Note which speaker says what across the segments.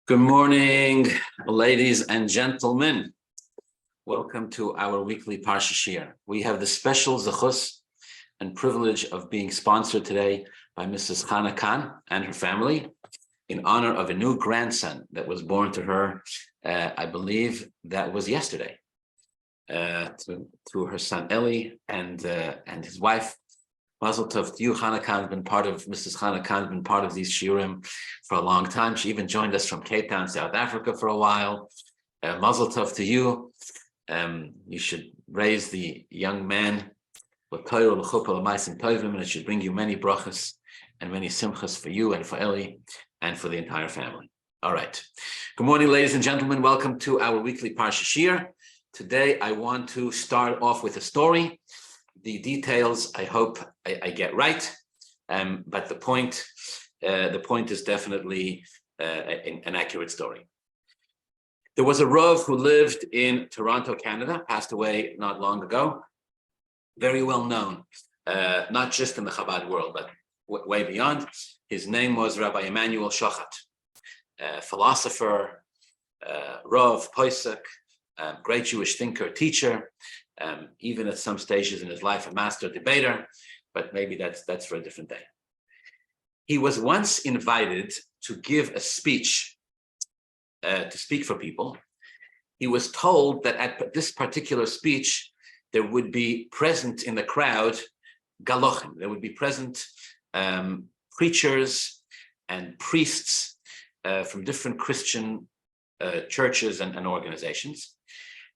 Speaker 1: Good morning, ladies and gentlemen. Welcome to our weekly Parsha Shiur. We have the special zechus and privilege of being sponsored today by Mrs. Chana Khan and her family in honor of a new grandson that was born to her, I believe that was yesterday, to her son Eli and his wife. Mazel tov to you. Chana Khan has been part of, Mrs. Chana Khan has been part of these shiurim for a long time. She even joined us from Cape Town, South Africa for a while. Mazel tov to you. You should raise the young man with Torah, and it should bring you many brachas and many simchas for you and for Eli and for the entire family. All right. Good morning, ladies and gentlemen. Welcome to our weekly Parsha Shiur. Today, I want to start off with a story. The details, I hope I get right, but the point is definitely an accurate story. There was a Rav who lived in Toronto, Canada, passed away not long ago, very well known, not just in the Chabad world, but way beyond. His name was Rabbi Emanuel Shochat, philosopher, Rav, Posek, great Jewish thinker, teacher, even at some stages in his life, a master debater, but maybe that's for a different day. He was once invited to give a speech, to speak for people. He was told that at this particular speech, there would be present in the crowd galochim. There would be present preachers and priests from different Christian churches and organizations.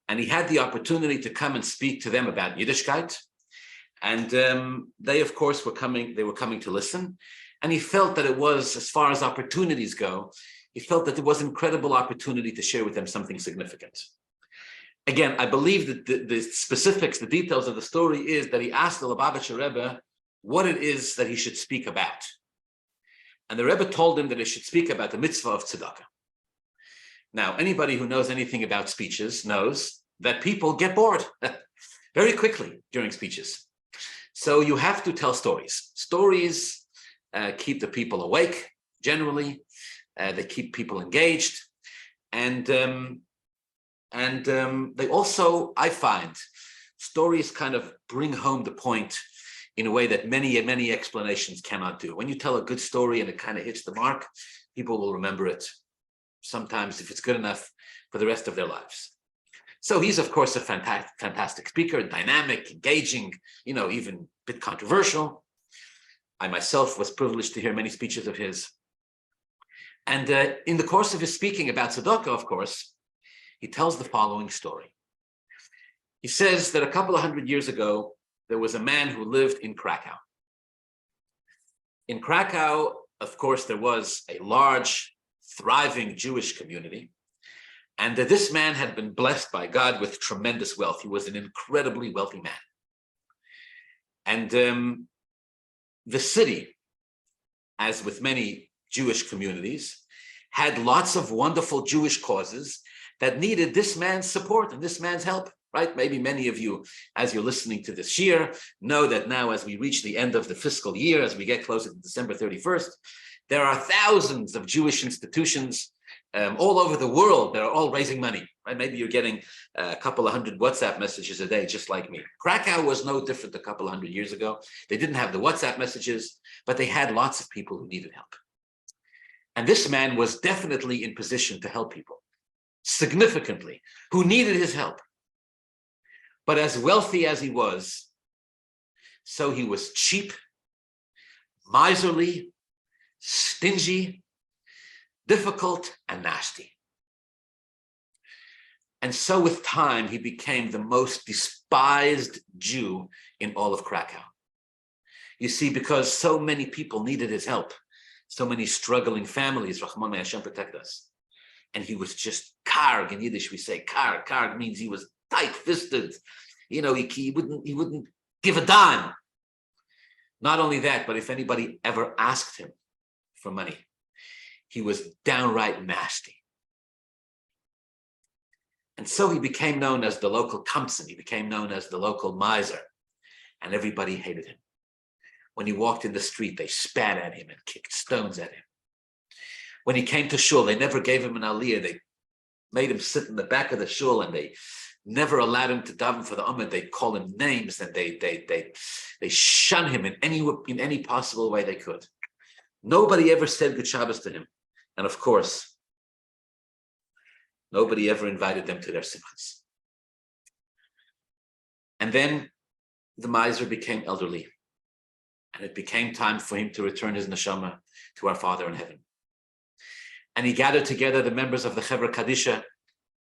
Speaker 1: And he had the opportunity to come and speak to them about Yiddishkeit. And they, of course, were coming to listen. And he felt that it was, as far as opportunities go, he felt that there was an incredible opportunity to share with them something significant. Again, I believe that the specifics, the details of the story is that he asked the Lubavitcher Rebbe what it is that he should speak about. And the Rebbe told him that he should speak about the mitzvah of tzedakah. Now, anybody who knows anything about speeches knows that people get bored very quickly during speeches. So you have to tell stories. Stories keep the people awake, generally. They keep people engaged. And they also, I find, stories kind of bring home the point in a way that many explanations cannot do. When you tell a good story and it kind of hits the mark, people will remember it. Sometimes, if it's good enough, for the rest of their lives. So he's, of course, a fantastic speaker, dynamic, engaging, even a bit controversial. I myself was privileged to hear many speeches of his. And in the course of his speaking about tzedakah, of course, he tells the following story. He says that a couple of hundred years ago, there was a man who lived in Krakow. In Krakow, of course, there was a large, thriving Jewish community, and that this man had been blessed by God with tremendous wealth. He was an incredibly wealthy man. And the city, as with many Jewish communities, had lots of wonderful Jewish causes that needed this man's support and this man's help, right? Maybe many of you, as you're listening to this shiur, know that now as we reach the end of the fiscal year, as we get closer to December 31st, there are thousands of Jewish institutions all over the world that are all raising money, right? Maybe you're getting a couple of hundred WhatsApp messages a day, just like me. Krakow was no different a couple of hundred years ago. They didn't have the WhatsApp messages, but they had lots of people who needed help. And this man was definitely in position to help people, significantly, who needed his help. But as wealthy as he was, so he was cheap, miserly, stingy, difficult, and nasty. And so with time, he became the most despised Jew in all of Krakow. You see, because so many people needed his help, so many struggling families, Rahman Hashem protect us. And he was just karg. In Yiddish, we say karg. Karg means he was tight-fisted. He wouldn't give a dime. Not only that, but if anybody ever asked him for money, he was downright nasty. And so he became known as the local kamsen. He became known as the local miser. And everybody hated him. When he walked in the street, they spat at him and kicked stones at him. when he came to shul, they never gave him an aliyah. They made him sit in the back of the shul, and they never allowed him to daven for the ummah. They call him names, and they shun him in any possible way they could. Nobody ever said good Shabbos to him, and of course, nobody ever invited them to their simchas. And then the miser became elderly, and it became time for him to return his neshama to our Father in heaven. And he gathered together the members of the Chevra Kadisha,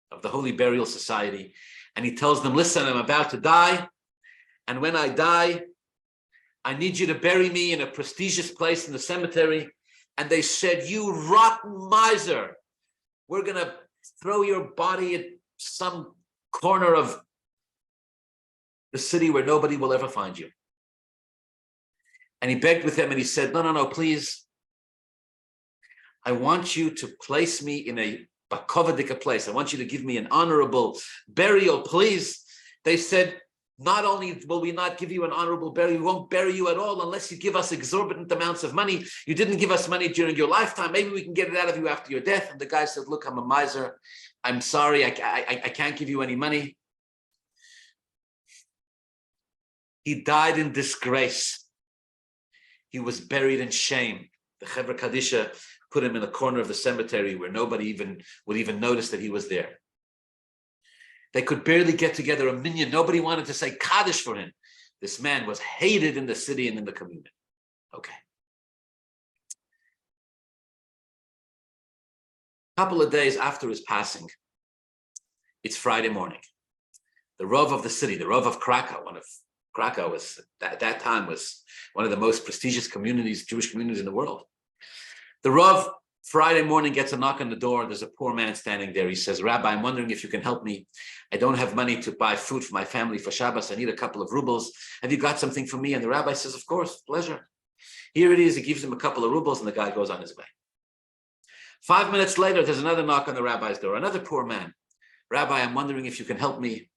Speaker 1: of the Holy Burial Society, and he tells them, listen, I'm about to die, and when I die, I need you to bury me in a prestigious place in the cemetery. And they said, you rotten miser, we're going to throw your body at some corner of the city where nobody will ever find you. And he begged with them, and he said, no, please. I want you to place me in a bakovadika place. I want you to give me an honorable burial, please. They said, not only will we not give you an honorable burial, we won't bury you at all unless you give us exorbitant amounts of money. You didn't give us money during your lifetime. Maybe we can get it out of you after your death. And the guy said, look, I'm a miser. I'm sorry, I can't give you any money. He died in disgrace. He was buried in shame. The Chevra Kadisha put him in a corner of the cemetery where nobody would even notice that he was there. They could barely get together a minyan. Nobody wanted to say Kaddish for him. This man was hated in the city and in the community. Okay. A couple of days after his passing, it's Friday morning. The Rav of the city, the Rav of Krakow, Krakow was at that time was one of the most prestigious communities, Jewish communities in the world. The Rav Friday morning gets a knock on the door. There's a poor man standing there. He says, Rabbi, I'm wondering if you can help me. I don't have money to buy food for my family for Shabbos. I need a couple of rubles. Have you got something for me? And the rabbi says, of course, pleasure. Here it is. He gives him a couple of rubles, and the guy goes on his way. 5 minutes later, there's another knock on the rabbi's door. Another poor man. Rabbi, I'm wondering if you can help me.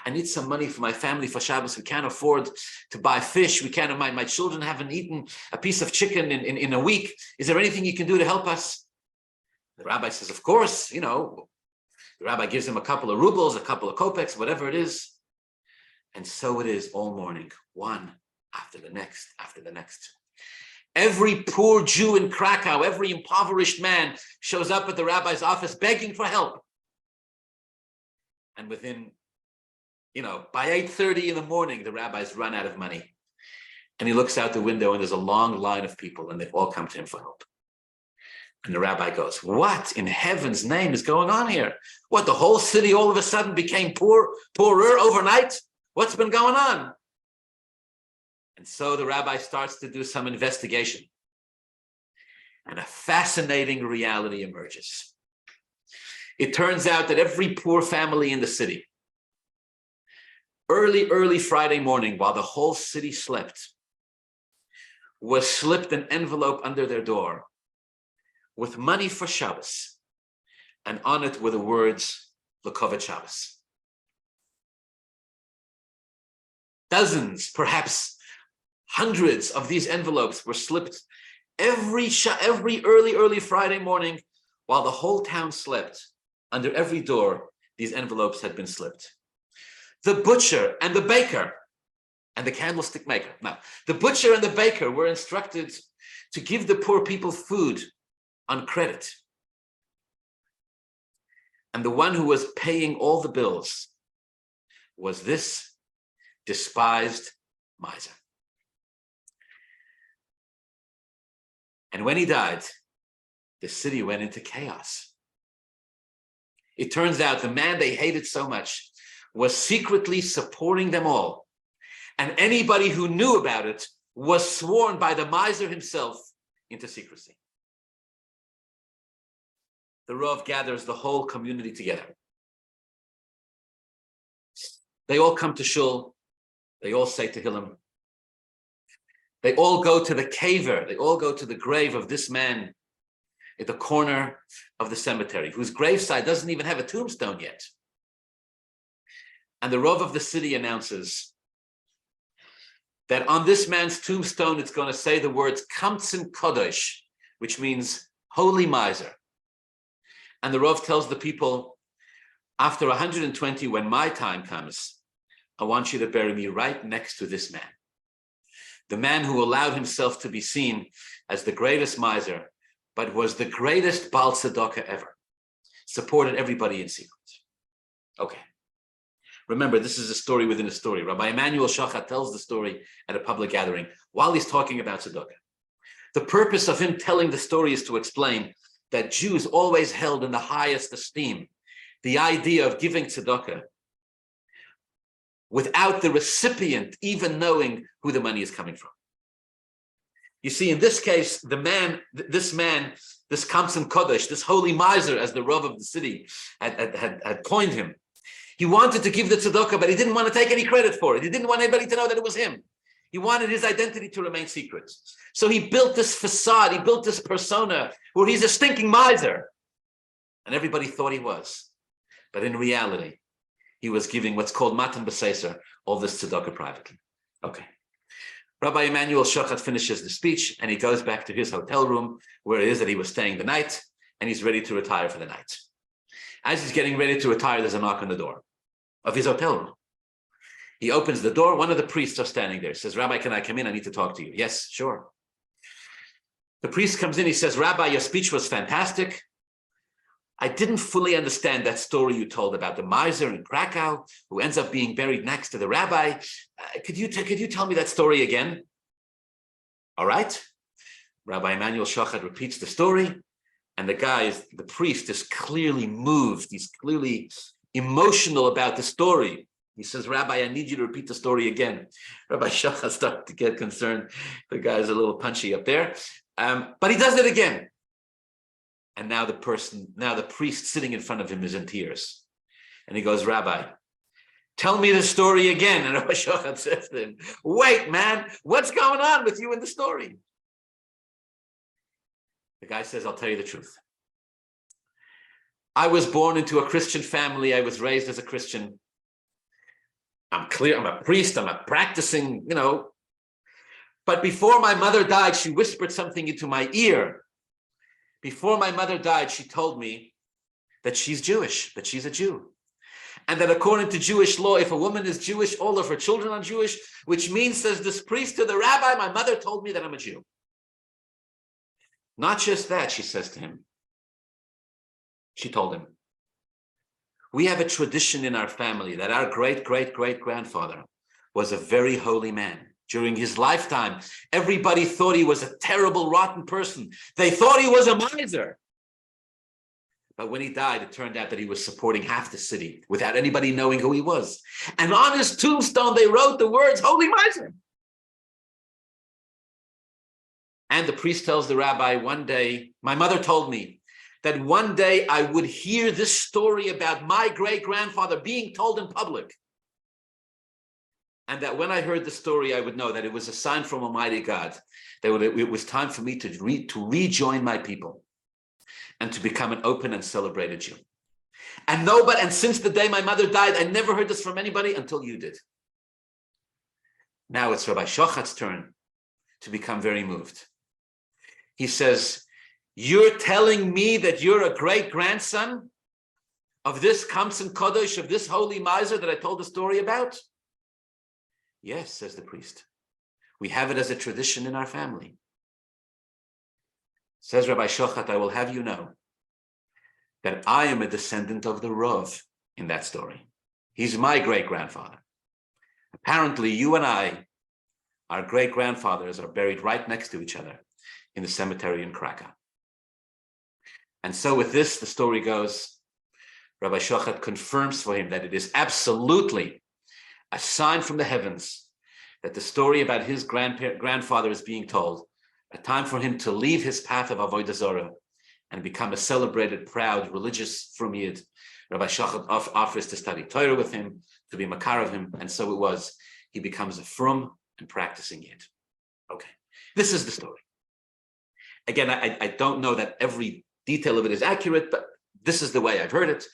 Speaker 1: I need some money for my family for Shabbos. We can't afford to buy fish. We can't. My children haven't eaten a piece of chicken in a week. Is there anything you can do to help us? The rabbi says, of course. The rabbi gives him a couple of rubles, a couple of kopecks, whatever it is. And so it is all morning, one after the next, after the next. Every poor Jew in Krakow, every impoverished man shows up at the rabbi's office begging for help. And within by 8:30 in the morning, the rabbis run out of money. And he looks out the window, and there's a long line of people, and they've all come to him for help. And the rabbi goes, what in heaven's name is going on here? What, the whole city all of a sudden became poorer overnight? What's been going on? And so the rabbi starts to do some investigation. And a fascinating reality emerges. It turns out that every poor family in the city, early Friday morning, while the whole city slept, was slipped an envelope under their door with money for Shabbos, and on it were the words, L'Koved Shabbos. Dozens, perhaps hundreds of these envelopes were slipped every early Friday morning while the whole town slept. Under every door, these envelopes had been slipped. The butcher and the baker and the candlestick maker. Now, the butcher and the baker were instructed to give the poor people food on credit. And the one who was paying all the bills was this despised miser. And when he died, the city went into chaos. It turns out the man they hated so much was secretly supporting them all. And anybody who knew about it was sworn by the miser himself into secrecy. The Rav gathers the whole community together. They all come to shul. They all say Tehillim. They all go to the caver. They all go to the grave of this man at the corner of the cemetery, whose graveside doesn't even have a tombstone yet. And the Rav of the city announces that on this man's tombstone, it's going to say the words Kamtzin Kodesh, which means holy miser. And the Rav tells the people, after 120, when my time comes, I want you to bury me right next to this man. The man who allowed himself to be seen as the greatest miser, but was the greatest Baal Tzedakah ever. Supported everybody in secret. Okay. Remember, this is a story within a story. Rabbi Emanuel Shachat tells the story at a public gathering while he's talking about tzedakah. The purpose of him telling the story is to explain that Jews always held in the highest esteem the idea of giving tzedakah without the recipient even knowing who the money is coming from. You see, in this case, this Kamsan Kodesh, this holy miser, as the Rav of the city had coined him, he wanted to give the tzedakah, but he didn't want to take any credit for it. He didn't want anybody to know that it was him. He wanted his identity to remain secret. So he built this facade, he built this persona where he's a stinking miser. And everybody thought he was. But in reality, he was giving what's called matan b'seiser, all this tzedakah privately. Okay. Rabbi Emanuel Shachat finishes the speech and he goes back to his hotel room where it is that he was staying the night, and he's ready to retire for the night. As he's getting ready to retire, there's a knock on the door of his hotel room. He opens the door. One of the priests are standing there. He says, Rabbi, can I come in? I need to talk to you. Yes, sure. The priest comes in. He says, Rabbi, your speech was fantastic. I didn't fully understand that story you told about the miser in Krakow who ends up being buried next to the rabbi. Could you tell me that story again? All right. Rabbi Emanuel Shachat repeats the story, and the priest is clearly moved. He's clearly emotional about the story. He says, Rabbi, I need you to repeat the story again. Rabbi Shachat started to get concerned. The guy's a little punchy up there. But he does it again. And now the priest sitting in front of him is in tears. And he goes, Rabbi, tell me the story again. And Rabbi Shachat says to him, wait, man, what's going on with you in the story? The guy says, I'll tell you the truth. I was born into a Christian family. I was raised as a Christian. I'm a priest, I'm a practicing, But before my mother died, she whispered something into my ear. Before my mother died, she told me that she's Jewish, that she's a Jew. And that according to Jewish law, if a woman is Jewish, all of her children are Jewish, which means, says this priest to the rabbi, my mother told me that I'm a Jew. Not just that, she says to him. She told him, we have a tradition in our family that our great-great-great-grandfather was a very holy man. During his lifetime, everybody thought he was a terrible, rotten person. They thought he was a miser. But when he died, it turned out that he was supporting half the city without anybody knowing who he was. And on his tombstone, they wrote the words, holy miser. And the priest tells the rabbi, one day, my mother told me that one day I would hear this story about my great-grandfather being told in public. And that when I heard the story, I would know that it was a sign from Almighty God, that it was time for me to rejoin my people and to become an open and celebrated Jew. And since the day my mother died, I never heard this from anybody until you did. Now it's Rabbi Shachat's turn to become very moved. He says, you're telling me that you're a great-grandson of this Kamsan Kodesh, of this holy miser that I told the story about? Yes, says the priest. We have it as a tradition in our family. Says Rabbi Shachat, I will have you know that I am a descendant of the Rav in that story. He's my great-grandfather. Apparently, you and I, our great-grandfathers, are buried right next to each other in the cemetery in Krakow. And so with this, the story goes, Rabbi Shachat confirms for him that it is absolutely a sign from the heavens that the story about his grandfather is being told, a time for him to leave his path of Avodah Zarah and become a celebrated, proud, religious Frum Yid. Rabbi Shachat offers to study Torah with him, to be makar of him, and so it was. He becomes a Frum and practicing Yid. Okay, this is the story. Again, I don't know that every detail of it is accurate, but this is the way I've heard it.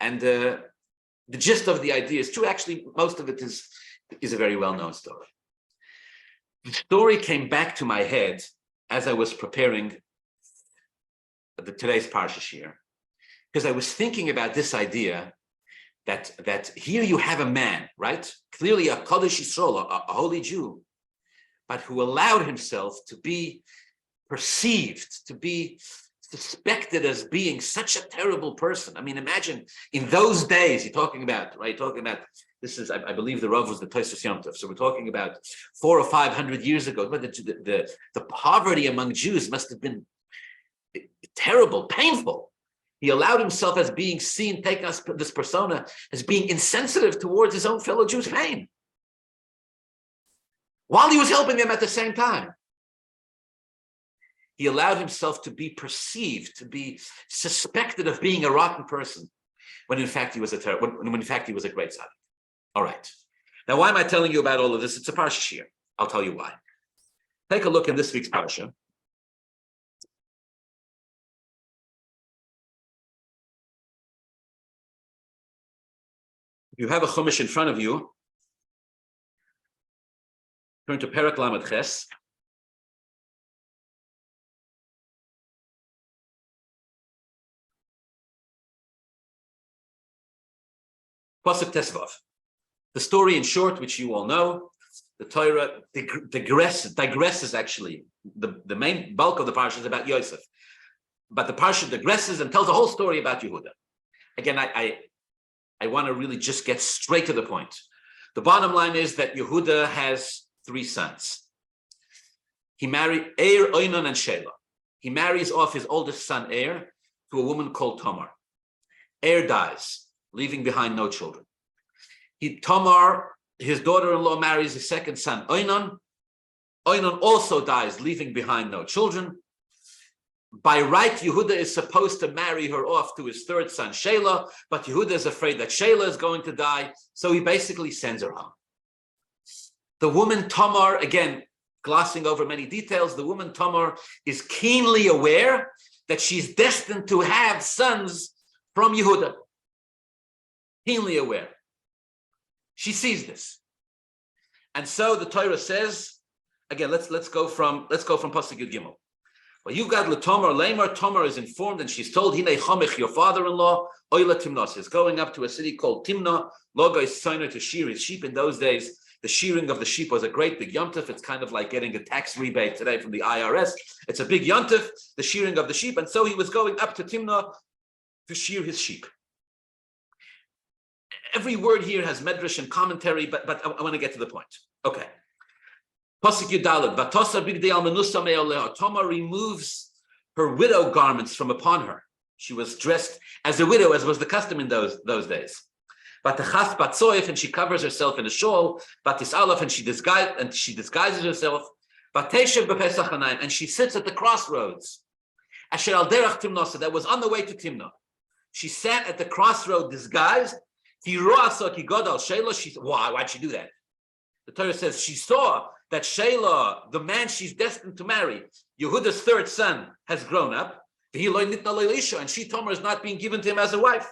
Speaker 1: And the gist of the idea is true. Actually, most of it is a very well-known story. The story came back to my head as I was preparing today's Parsha Shiur, because I was thinking about this idea that here you have a man, right? Clearly a Kodesh Yisrael, a holy Jew, but who allowed himself to be perceived, to be suspected as being such a terrible person. I mean, imagine in those days, you're talking about, right? Talking about, this is, I believe the Rav was the Tosfos Yom Tov. So we're talking about 400 or 500 years ago. But the poverty among Jews must have been terrible, painful. He allowed himself as being seen, taking this persona as being insensitive towards his own fellow Jews' pain, while he was helping them at the same time. He allowed himself to be perceived, to be suspected of being a rotten person, when in fact he was a great tzaddik. All right. Now, why am I telling you about all of this? It's a Parsha Shiur. I'll tell you why. Take a look in this week's Parsha. You have a Chumash in front of you. Turn to Perek Lamed Ches. Pasuk Tesvav. The story in short, which you all know, the Torah digresses actually. The main bulk of the Parsha is about Yosef. But the Parsha digresses and tells a whole story about Yehuda. Again, I want to really just get straight to the point. The bottom line is that Yehuda has 3 sons. He married Er, Oinon, and Shelah. He marries off his oldest son, Er, to a woman called Tamar. Er dies, leaving behind no children. Tamar, his daughter-in-law, marries his second son, Oinon. Oinon also dies, leaving behind no children. By right, Yehuda is supposed to marry her off to his third son, Shelah, but Yehuda is afraid that Shelah is going to die, so he basically sends her home. The woman Tamar, again, glossing over many details, the woman Tamar is keenly aware that she's destined to have sons from Yehuda. Keenly aware. She sees this. And so the Torah says, again, let's go from Pasuk Yud Gimel. Well, you've got Tamar Lamar. Tamar is informed, and she's told, Hinei Chamech, your father-in-law, Oila Timnos, is going up to a city called Timnah. Loga is signer to shear his sheep. In those days, the shearing of the sheep was a great big yontif. It's kind of like getting a tax rebate today from the IRS. It's a big yontif, the shearing of the sheep. And so he was going up to Timnah to shear his sheep. Every word here has medrash and commentary, but I want to get to the point. Okay. Pasuk Yudalad, Vatosa bigdei al menusa me'oleh. Tamar removes her widow garments from upon her. She was dressed as a widow, as was the custom in those days. Vatachas batzoif, and she covers herself in a shawl. Vatis'alaf, and she disguises herself. Vateshev b'Pesach Hanayim, and she sits at the crossroads. Asher al derech Timnah, that was on the way to Timnah. She sat at the crossroad disguised. Why'd she do that? The Torah says she saw that Shelah, the man she's destined to marry, Yehuda's third son, has grown up, and she, Tamar, is not being given to him as a wife.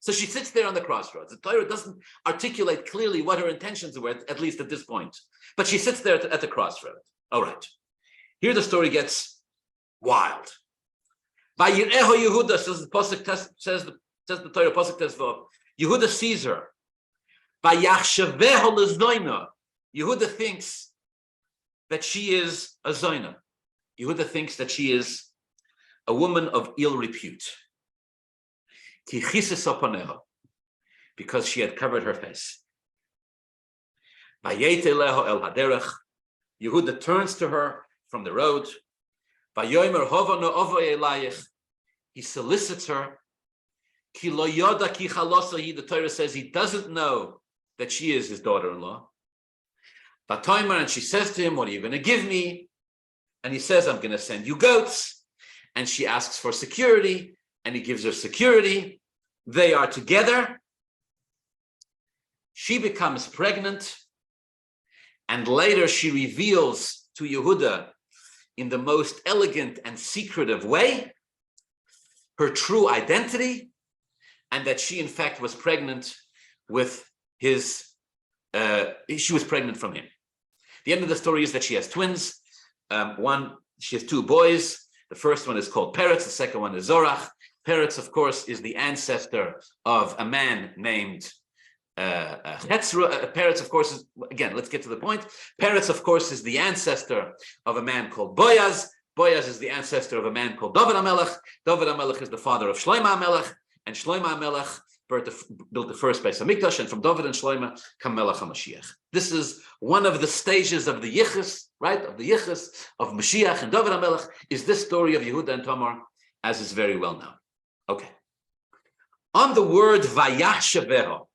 Speaker 1: So she sits there on the crossroads. The Torah doesn't articulate clearly what her intentions were, at least at this point. But she sits there at the crossroads. All right. Here the story gets wild. By Yehuda, says the Torah, Pasuk Tesvav, Yehuda sees her. Vayachsheveha Lezonah He. Yehuda thinks that she is a Zoina. Yehuda thinks that she is a woman of ill repute. Because she had covered her face. Yehuda turns to her from the road. He solicits her. The Torah says he doesn't know that she is his daughter-in-law. And she says to him, what are you going to give me? And he says, I'm going to send you goats. And she asks for security, and he gives her security. They are together. She becomes pregnant, and later she reveals to Yehuda in the most elegant and secretive way her true identity, and that she in fact was pregnant with his, she was pregnant from him. The end of the story is that she has twins. She has 2 boys. The first one is called Peretz, the second one is Zorach. Peretz, of course, is the ancestor of a man named Peretz, of course, is, again, let's get to the point. Peretz, of course, is the ancestor of a man called Boaz. Boaz is the ancestor of a man called David HaMelech. David HaMelech is the father of Shlomo HaMelech, and Shlomo HaMelech built the first Beis HaMikdash, and from David and Shlomo come Melech HaMashiach. This is one of the stages of the Yichus, right? Of the Yichus of Mashiach and David HaMelech, is this story of Yehuda and Tamar, as is very well known. Okay. On the word Vayachsheveha,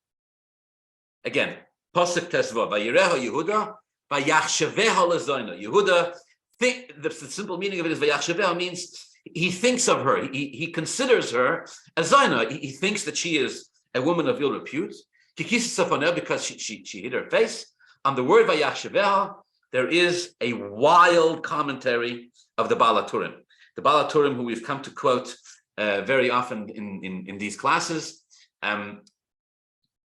Speaker 1: again, Pasuk Tesvav, Vayireha Yehuda, Vayachsheveha Lezonah. Yehuda, the simple meaning of it is Vayachsheveha means he thinks of her, he considers her as Zonah. He thinks that she is a woman of ill repute. Because she hid her face. On the word Vayachsheveha, there is a wild commentary of the Baal Haturim. The Baal Haturim, who we've come to quote very often in these classes,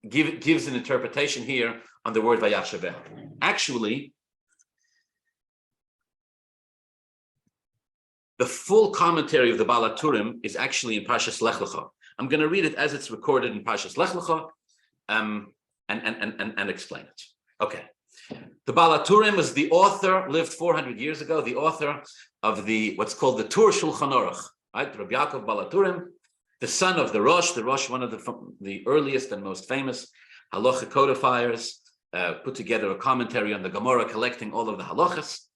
Speaker 1: gives an interpretation here on the word Vayachsheveha. Actually, the full commentary of the Baal Haturim is actually in Parshas Lech Lecha. I'm going to read it as it's recorded in Parshas Lech Lecha, and explain it. Okay. The Baal Haturim is the author, lived 400 years ago, the author of what's called the Tur Shulchan Aruch, right? Rabbi Yaakov Baal Haturim, the son of the Rosh, one of the earliest and most famous halacha codifiers, put together a commentary on the Gemara, collecting all of the halachas.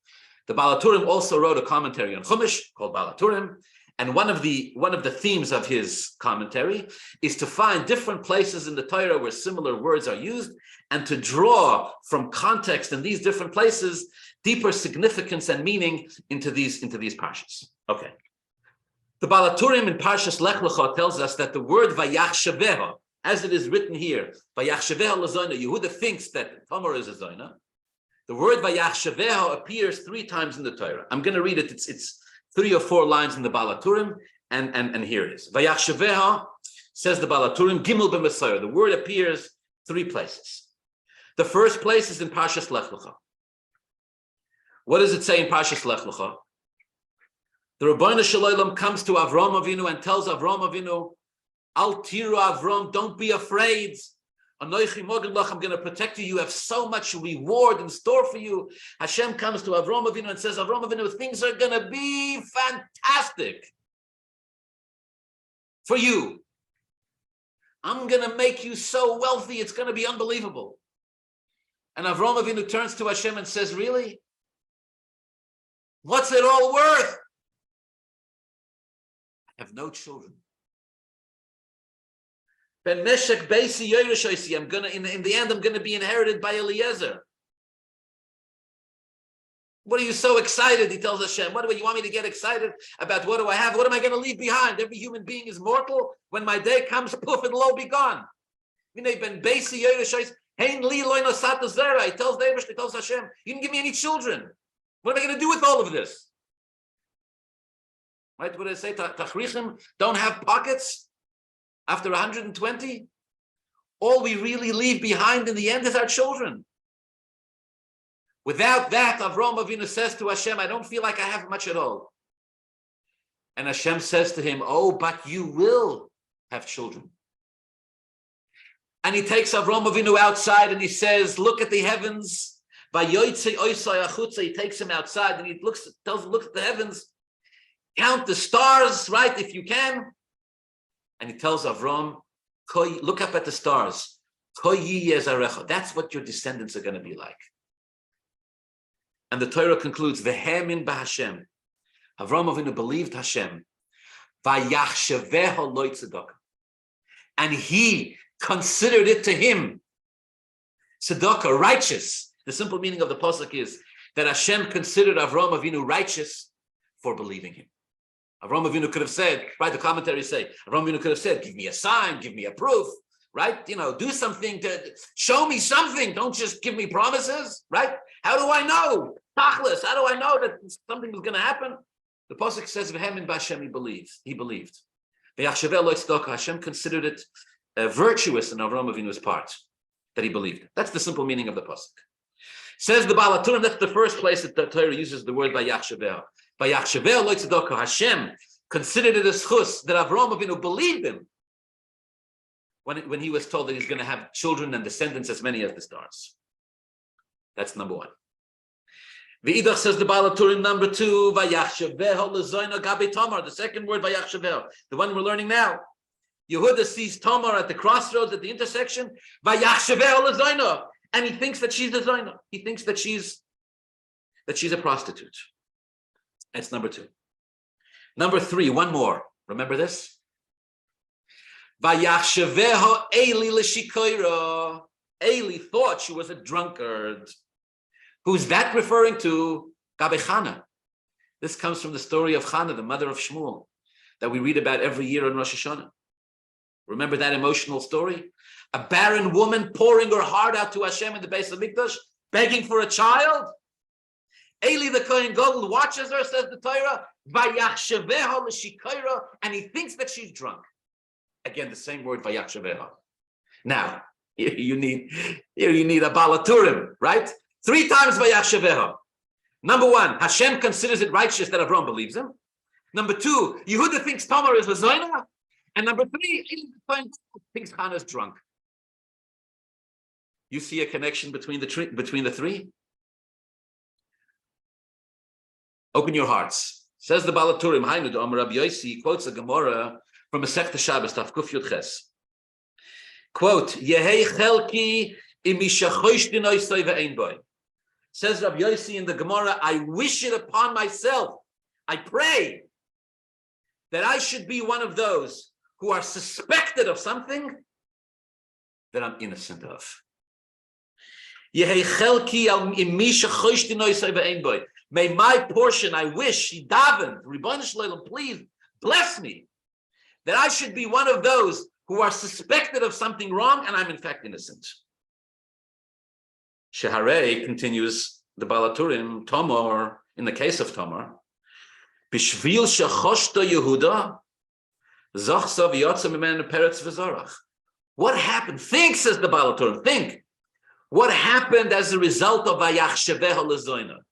Speaker 1: The Baal Haturim also wrote a commentary on Chumash called Baal Haturim, and one of the themes of his commentary is to find different places in the Torah where similar words are used, and to draw from context in these different places deeper significance and meaning into these parshas. Okay. The Baal Haturim in Parshas Lech Lecha tells us that the word Vayachsheveha, as it is written here, Vayachsheveha Lezonah, Yehuda thinks that Tamar is a Zonah. The word Vayachsheveha appears 3 times in the Torah. I'm going to read it. It's 3 or 4 lines in the Baal Haturim, and here it is. Vayachsheveha, says the Baal Haturim, Gimel b'Mesayah. The word appears 3 places. The first place is in Parshas Lech Lecha. What does it say in Parshas Lech Lecha? The Rabbeinu Shalom comes to Avram Avinu and tells Avram Avinu, Al tiru Avram, don't be afraid. I'm going to protect you. You have so much reward in store for you. Hashem comes to Avram Avinu and says, Avram Avinu, things are going to be fantastic for you. I'm going to make you so wealthy, it's going to be unbelievable. And Avram Avinu turns to Hashem and says, really? What's it all worth? I have no children. Ben Meshek Beisi Yerushaysi, I'm gonna in the end I'm gonna be inherited by Eliezer. What are you so excited? He tells Hashem. What do you want me to get excited about? What do I have? What am I going to leave behind? Every human being is mortal. When my day comes, poof, it'll all be gone. Ben Beisi Yerushaysi, Hein li loy nosat zera. He tells David, he tells Hashem, you didn't give me any children. What am I going to do with all of this? Right? What did I say? Tachrichim don't have pockets after 120. All we really leave behind in the end is our children. Without that, Avraham Avinu says to Hashem, I don't feel like I have much at all. And Hashem says to him, oh, but you will have children. And he takes Avraham Avinu outside and he says, look at the heavens. He takes him outside and he tells him, look at the heavens. Count the stars, right, if you can. And he tells Avram, look up at the stars. That's what your descendants are going to be like. And the Torah concludes, V'hemin b'Hashem. Avram Avinu believed Hashem. Vayachsheveha Lezonah He. And he considered it to him tzedakah, righteous. The simple meaning of the pasuk is that Hashem considered Avram Avinu righteous for believing him. Avram Avinu could have said, right, the commentaries say, Avram Avinu could have said, give me a sign, give me a proof, right? Do something to show me something. Don't just give me promises, right? How do I know? Tachlis, how do I know that something is going to happen? The pasuk says, V'hemin b'Hashem, he believed. Vayachsheveha Lezonah He, Hashem considered it virtuous in Avram Avinu's part, that he believed. That's the simple meaning of the pasuk. Says the Baal Haturim, that's the first place that the Torah uses the word Vayachsheveha. Vayachsheveha Lezonah He. Hashem considered it a schus that Avraham Avinu believed him when he was told that he's going to have children and descendants as many as the stars. That's number one. V'idach says the Baal Haturim, number two, Vayachsheveha Lezonah Gabi Tamar, the second word, Vayachsheveha, the one we're learning now. Yehuda sees Tamar at the crossroads, at the intersection, Vayachsheveha Lezonah, and he thinks that she's a Zonah. He thinks that she's a prostitute. That's number two. Number three, one more. Remember this? Vayachsheveha Eli l'shikoira. Eli thought she was a drunkard. Who's that referring to? Gabi Chana. This comes from the story of Chana, the mother of Shmuel, that we read about every year on Rosh Hashanah. Remember that emotional story? A barren woman pouring her heart out to Hashem in the Beis Hamikdash, begging for a child. Eli the Kohen Gadol watches her, says the Torah, Vayachsheveha l'shikoira, and he thinks that she's drunk. Again, the same word, Vayachsheveha. Now, you need a Baal Haturim, right? 3 times Vayachsheveha. Number one, Hashem considers it righteous that Avraham believes him. Number two, Yehuda thinks Tamar is a Zonah. And number three, Eli thinks Chana is drunk. You see a connection between the three? Open your hearts. Says the Baal Haturim, Hainu de Rabbi Yossi, quotes a Gemara from Masechta Shabbos, Taf Kuf Yud Ches. Quote, Yehei chelki imishachosh dinoisoi ve'ein boy. Says Rabbi Yossi in the Gemara, I wish it upon myself, I pray that I should be one of those who are suspected of something that I'm innocent of. Yehei chelki imishachosh dinoisoi ve'ein boy. May my portion, I wish, he davened, Ribbon Shloim, please bless me, that I should be one of those who are suspected of something wrong, and I'm in fact innocent. Sheharei, continues the Baal Haturim, Tamar, in the case of Tamar, Bishvil shechoshta Yehuda, zachsa v'yotza mimenu peretz v'zorach. What happened? Think, says the Baal Haturim, think. What happened as a result of Vayachsheveha Lezonah?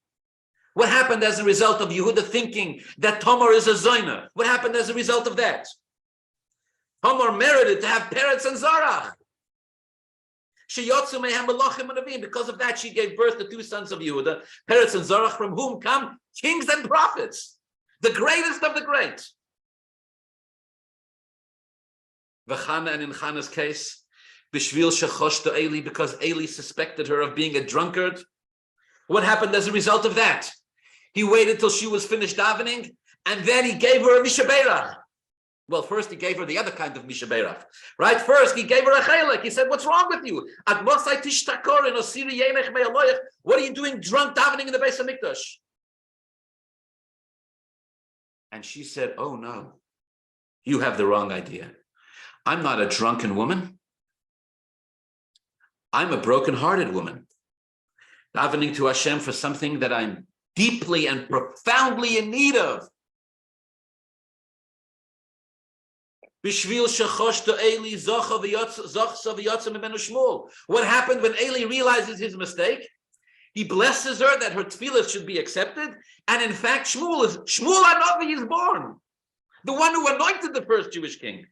Speaker 1: What happened as a result of Yehuda thinking that Tamar is a Zonah? What happened as a result of that? Tamar merited to have Peretz and Zarach. Because of that, she gave birth to 2 sons of Yehuda, Peretz and Zarach, from whom come kings and prophets, the greatest of the great. V'chana, and in Chana's case, Bishvil shechoshta Eli, because Eli suspected her of being a drunkard. What happened as a result of that? He waited till she was finished davening, and then he gave her a mishaberach. Well, first he gave her the other kind of mishaberach, right? First he gave her a chelek. He said, "What's wrong with you? What are you doing drunk davening in the Beis Hamikdash?" And she said, "Oh no, you have the wrong idea. I'm not a drunken woman. I'm a broken-hearted woman, davening to Hashem for something that I'm deeply and profoundly in need of." What happened when Eli realizes his mistake? He blesses her that her tefillah should be accepted, and in fact, Shmuel Hanavi is born, the one who anointed the first Jewish king.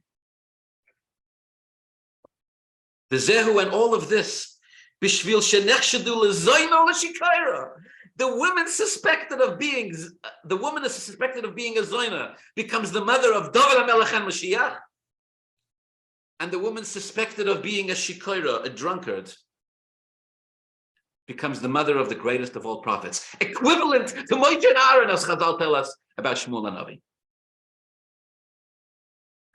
Speaker 1: The Zehu and all of this, Bishvil shenechshadu lezonah l'shikoira. The woman is suspected of being a Zonah, becomes the mother of David HaMelech and Mashiach, and the woman suspected of being a shikoira, a drunkard, becomes the mother of the greatest of all prophets, equivalent to Moshe and Aaron, as Chazal tell us about Shmuel Hanavi.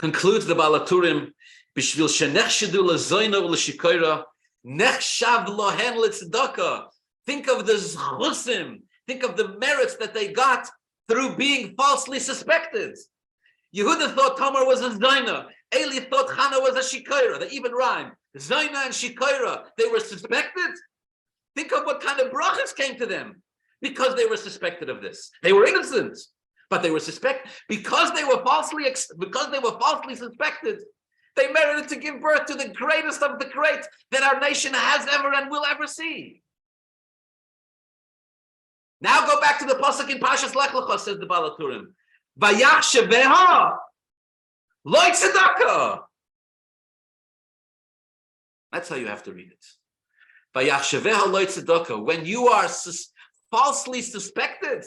Speaker 1: Concludes the Baal Haturim, Bishvil shenechshadu lezonah l'shikoira, nechshav lohen l'tzedakah. Think of the zchusim, think of the merits that they got through being falsely suspected. Yehuda thought Tamar was a Zonah. Eli thought Chana was a Shikoira. They even rhyme. Zonah and Shikoira, they were suspected. Think of what kind of brachas came to them because they were suspected of this. They were innocent, but they were suspected because they were falsely suspected. They merited to give birth to the greatest of the great that our nation has ever and will ever see. Now go back to the pasuk in Parsha Lech Lecha, says the Baal Haturim. Vayachsheveha Lezonah He. That's how you have to read it. Vayachsheveha Lezonah He. When you are falsely suspected,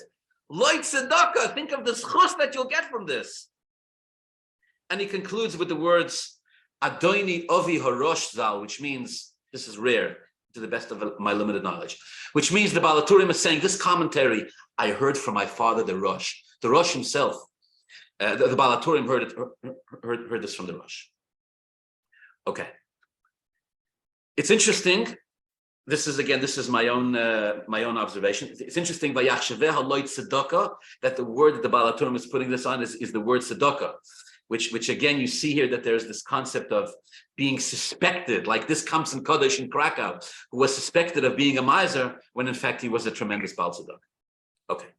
Speaker 1: Lezonah He, think of the schus that you'll get from this. And he concludes with the words, Adoni Ovi Harosh Zal, which means, this is rare, to the best of my limited knowledge, which means the Baal Haturim is saying, this commentary, I heard from my father, the Rosh. The Rosh himself, the Baal Haturim heard this from the Rosh. Okay. It's interesting. This is my own observation. It's interesting, Vayachsheveha Lezonah He, that the word that the Baal Haturim is putting this on is the word tzedakah. Which again, you see here that there's this concept of being suspected, like this comes in Kodesh in Krakow, who was suspected of being a miser when in fact he was a tremendous Baal Tzedakah. Okay.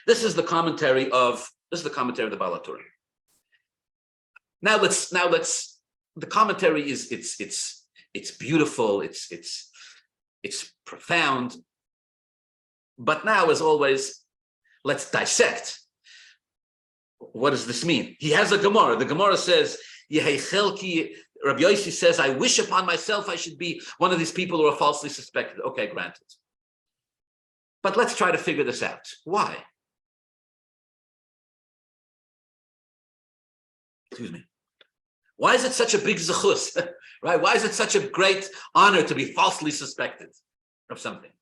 Speaker 1: This is the commentary of the Baal Haturim. Now let's the commentary is it's beautiful, it's profound. But now, as always, let's dissect. What does this mean? He has a Gemara. The Gemara says, Rabbi Yossi says, I wish upon myself I should be one of these people who are falsely suspected. Okay, granted. But let's try to figure this out. Why? Excuse me. Why is it such a big zechus, right? Why is it such a great honor to be falsely suspected of something?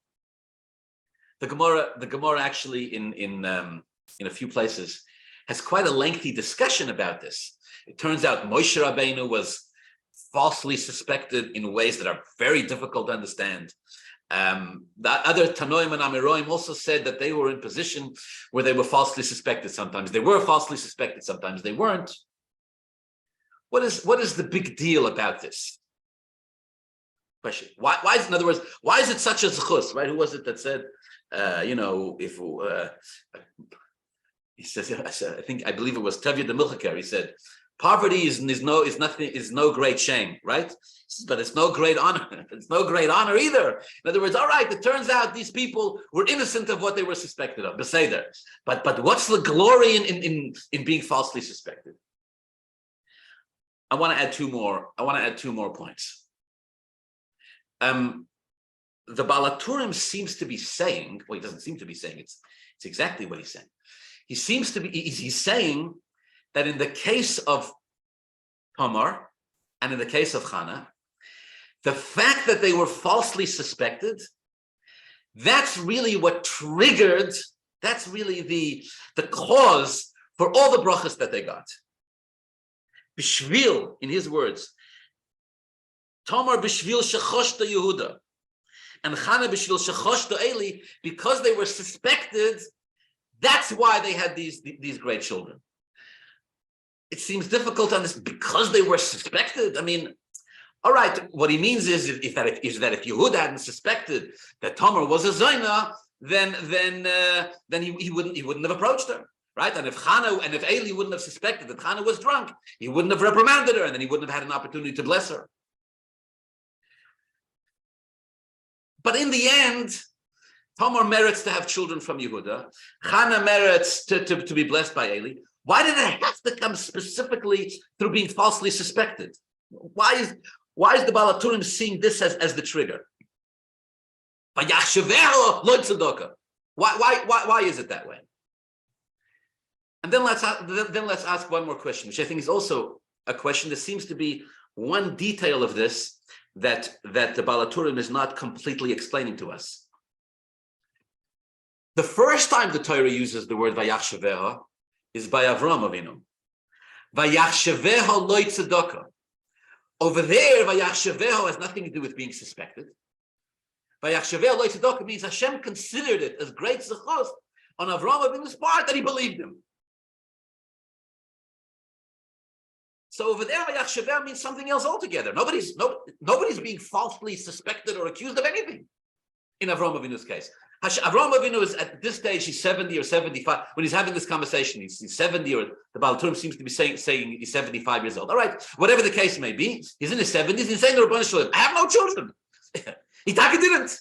Speaker 1: The Gemara actually in a few places has quite a lengthy discussion about this. It turns out Moshe Rabbeinu was falsely suspected in ways that are very difficult to understand. The other Tanoim and Amiroim also said that they were in position where they were falsely suspected. Sometimes they were falsely suspected, sometimes they weren't. What is the big deal about this? Question. Why is, in other words, why is it such a zechus, right? Who was it that said, he says, I believe it was Tevye the Milchaker. He said, poverty is no great shame, right? But it's no great honor. It's no great honor either. In other words, all right, it turns out these people were innocent of what they were suspected of. Beseder. But what's the glory in being falsely suspected? I want to add two more points. The Baal Haturim seems to be saying, well, he doesn't seem to be saying, it's exactly what he's saying. He's saying that in the case of Tamar and in the case of Chana, the fact that they were falsely suspected, that's really what triggered, that's really the cause for all the brachas that they got. Bishvil, in his words, Tamar bishvil shechoshta Yehuda, and Chana bishvil shechoshta Eli, because they were suspected. That's why they had these great children. It seems difficult to understand because they were suspected. I mean, all right, what he means is if Yehuda hadn't suspected that Tamar was a Zaina, then he wouldn't have approached her, right? And if Eli wouldn't have suspected that Chana was drunk, he wouldn't have reprimanded her, and then he wouldn't have had an opportunity to bless her. But in the end, Tamar merits to have children from Yehuda. Chana merits to be blessed by Eli. Why did it have to come specifically through being falsely suspected? Why is the Baal Haturim seeing this as the trigger? Vayachsheveha Lezonah He. Why is it that way? And then let's ask one more question, which I think is also a question that seems to be one detail of this that the Baal Haturim is not completely explaining to us. The first time the Torah uses the word Vayachsheveha is by Avram Avinu. Vayachsheveha Lezonah He. Over there, Vayachsheveha has nothing to do with being suspected. Vayachsheveha Lezonah He means Hashem considered it as great zechus on Avram Avinu's part that he believed him. So over there, Vayachsheveha means something else altogether. Nobody's being falsely suspected or accused of anything in Avram Avinu's case. Avram Avinu is at this stage, he's 70 or 75. When he's having this conversation, he's 70, or the Baal Haturim seems to be saying he's 75 years old. All right, whatever the case may be, he's in his 70s. He's saying to Rabbi Shalom, I have no children. He didn't.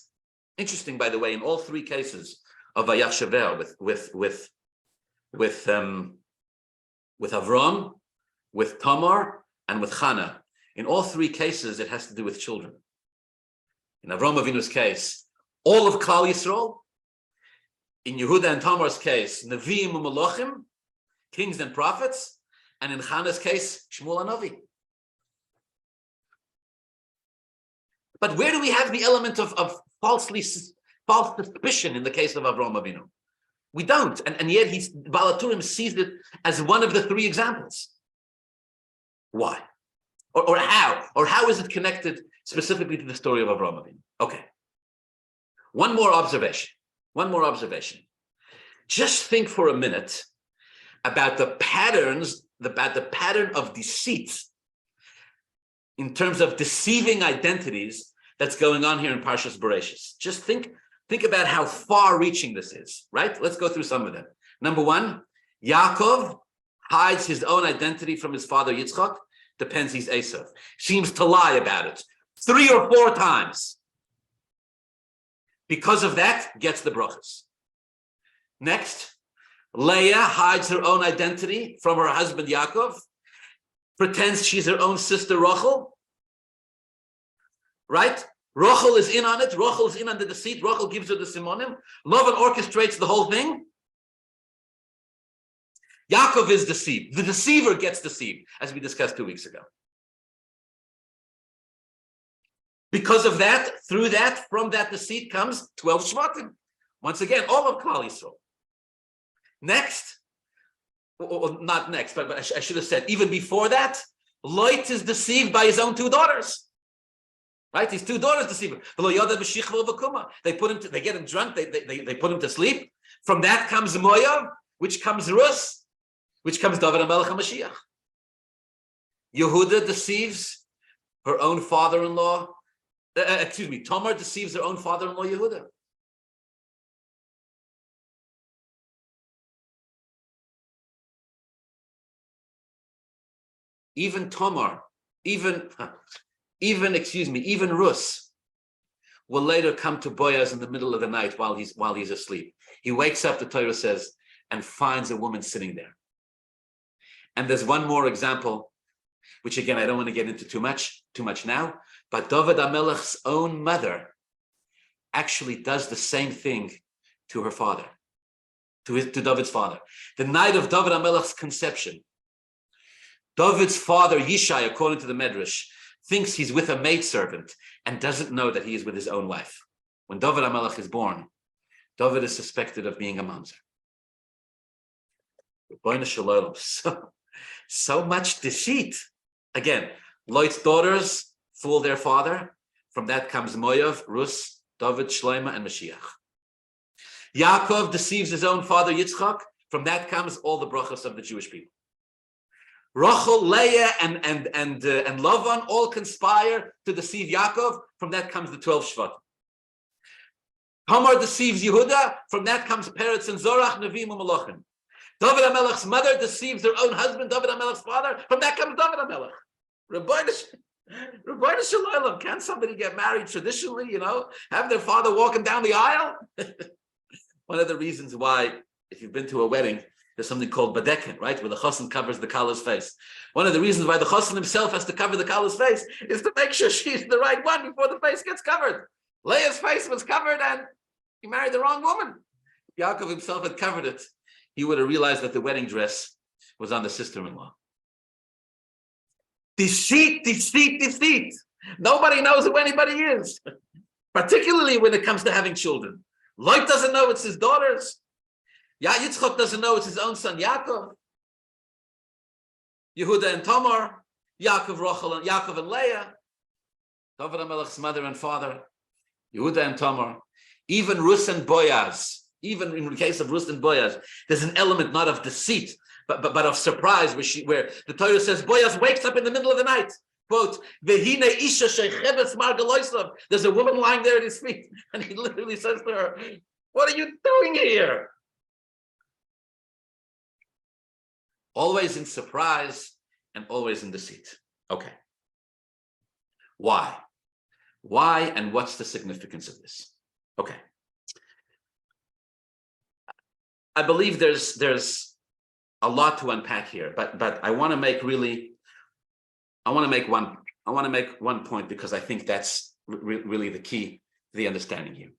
Speaker 1: Interesting, by the way, in all three cases of Vayachsheveha with Avram, with Tamar, and with Chana. In all three cases, it has to do with children. In Avram Avinu's case, all of Klal Yisrael. In Yehuda and Tamar's case, Nevi'im and Malachim, kings and prophets. And in Chana's case, Shmuel and Navi. But where do we have the element of false suspicion in the case of Avram Avinu? We don't, and yet Baal Haturim sees it as one of the three examples. Why? Or how? Or how is it connected specifically to the story of Avram Avinu? Okay. One more observation. Just think for a minute about the patterns, about the pattern of deceit in terms of deceiving identities that's going on here in Parshas Bereshis. Just think about how far-reaching this is, right? Let's go through some of them. Number one, Yaakov hides his own identity from his father Yitzchak, depends he's Esav. Seems to lie about it 3 or 4 times. Because of that, gets the brachas. Next, Leah hides her own identity from her husband Yaakov, pretends she's her own sister Rachel, right? Rachel is in on it. Rachel is in on the deceit. Rachel gives her the simonim. Lavan orchestrates the whole thing. Yaakov is deceived. The deceiver gets deceived, as we discussed 2 weeks ago. Because of that, through that, from that deceit comes 12 Shvatim. Once again, all of Klal Yisrael. Next, or not next, but I should have said, even before that, Lot is deceived by his own 2 daughters. Right? His 2 daughters deceive him. They get him drunk, they put him to sleep. From that comes Moav, which comes Rus, which comes David HaMelech HaMashiach. Yehuda deceives her own father-in-law. Tamar deceives her own father-in-law Yehuda. Even Tamar, even Rus will later come to Boaz in the middle of the night while he's asleep. He wakes up, the Torah says, and finds a woman sitting there. And there's one more example, which again I don't want to get into too much now, but David HaMelech's own mother actually does the same thing to her father, to David's father. The night of David HaMelech's conception, David's father Yishai, according to the Medrash, thinks he's with a maidservant and doesn't know that he is with his own wife. When David HaMelech is born, David is suspected of being a mamzer. So much deceit. Again, Lot's daughters fool their father. From that comes Moav, Rus, David, Shlomo, and Mashiach. Yaakov deceives his own father Yitzchak. From that comes all the brachos of the Jewish people. Rachel, Leah, and Lavan all conspire to deceive Yaakov. From that comes the 12 Shvatim. Tamar deceives Yehuda. From that comes Peretz and Zorach, Nevi'im, and Malachim. David HaMelech's mother deceives her own husband, David HaMelech's father. From that comes David HaMelech. Rabbi Shalom, can't somebody get married traditionally, have their father walking down the aisle? One of the reasons why, if you've been to a wedding, there's something called badekin, right? Where the chassan covers the kala's face. One of the reasons why the chassan himself has to cover the kala's face is to make sure she's the right one before the face gets covered. Leah's face was covered and he married the wrong woman. Yaakov himself had covered it. He would have realized that the wedding dress was on the sister-in-law. Deceit, deceit, deceit. Nobody knows who anybody is, particularly when it comes to having children. Lot doesn't know it's his daughters. Yitzchak doesn't know it's his own son Yaakov. Yehuda and Tamar, Yaakov and Leah, David HaMelech's mother and father, Yehuda and Tamar, even Rus and Boaz. Even in the case of Rus and Boaz, there's an element not of deceit, but of surprise, where the Torah says Boaz wakes up in the middle of the night. Quote, Vehine Isha Shecheves Margaloisav. There's a woman lying there at his feet, and he literally says to her, "What are you doing here?" Always in surprise and always in deceit. Okay. Why? Why and what's the significance of this? Okay. I believe there's a lot to unpack here, but I want to make one point because I think that's really the key to the understanding here.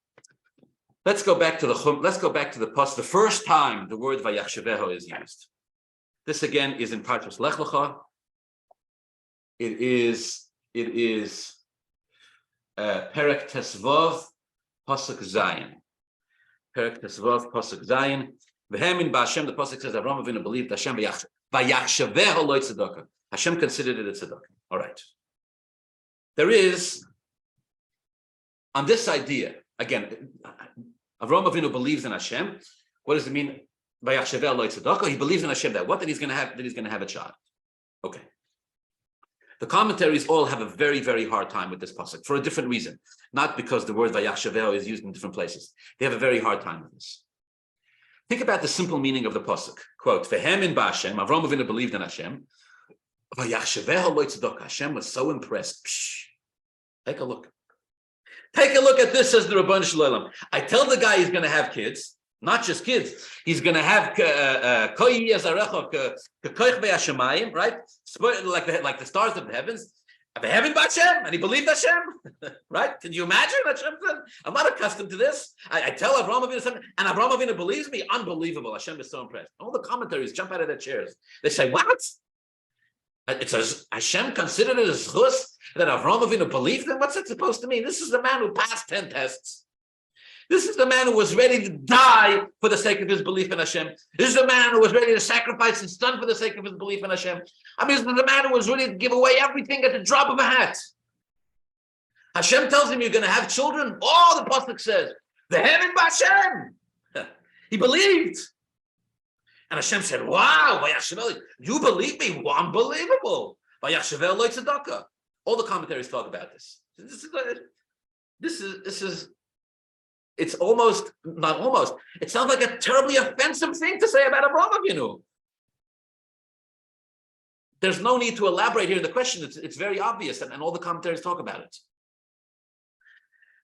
Speaker 1: Let's go back to the Parsha. The first time the word Vayachsheveha is used. This again is in Parsha Lech Lecha. It is Perek Tesvav Pasuk Zayin. Perek Tesvav Pasuk Zayin. V'hem in Ba'Hashem, the pasuk says Avraham Avinu believed Hashem Vayachsheveha lo tzedakah. Hashem considered it a tzedakah. All right. There is on this idea again. Avraham Avinu believes in Hashem. What does it mean? Vayachsheveha lo tzedakah. He believes in Hashem that what? That he's going to have a child. Okay. The commentaries all have a very, very hard time with this pasuk for a different reason. Not because the word Vayachsheveha is used in different places. They have a very hard time with this. Think about the simple meaning of the pasuk. Quote, V'hem in Ba'Hashem, Avraham Avinu believed in Hashem. Vayachsheveha lo tzedakah. Hashem was so impressed. Psh, take a look. Take a look at this, says the Rabbi Shalom. I tell the guy he's going to have kids, not just kids. He's going to have right? Like the stars of the heavens. Heaven Hashem, and he believed Hashem, right? Can you imagine? Hashem said, I'm not accustomed to this. I tell Avraham Avinu something, and Avraham Avinu believes me. Unbelievable. Hashem is so impressed. All the commentaries jump out of their chairs. They say, what? It says Hashem considered it as chus that Avraham Avinu believed him. What's it supposed to mean? This is the man who passed 10 tests. This is the man who was ready to die for the sake of his belief in Hashem. This is the man who was ready to sacrifice his son for the sake of his belief in Hashem. I mean, this is the man who was ready to give away everything at the drop of a hat. Hashem tells him you're going to have children. Oh, the pasuk says, the heaven Hashem. He believed. And Hashem said, wow, Vayachsheveha, you believe me? Well, unbelievable. Vayachsheveha lo tzedakah. All the commentaries talk about this. This is it's almost, not almost, it sounds like a terribly offensive thing to say about Avraham Avinu. There's no need to elaborate here in the question. It's very obvious, and all the commentaries talk about it.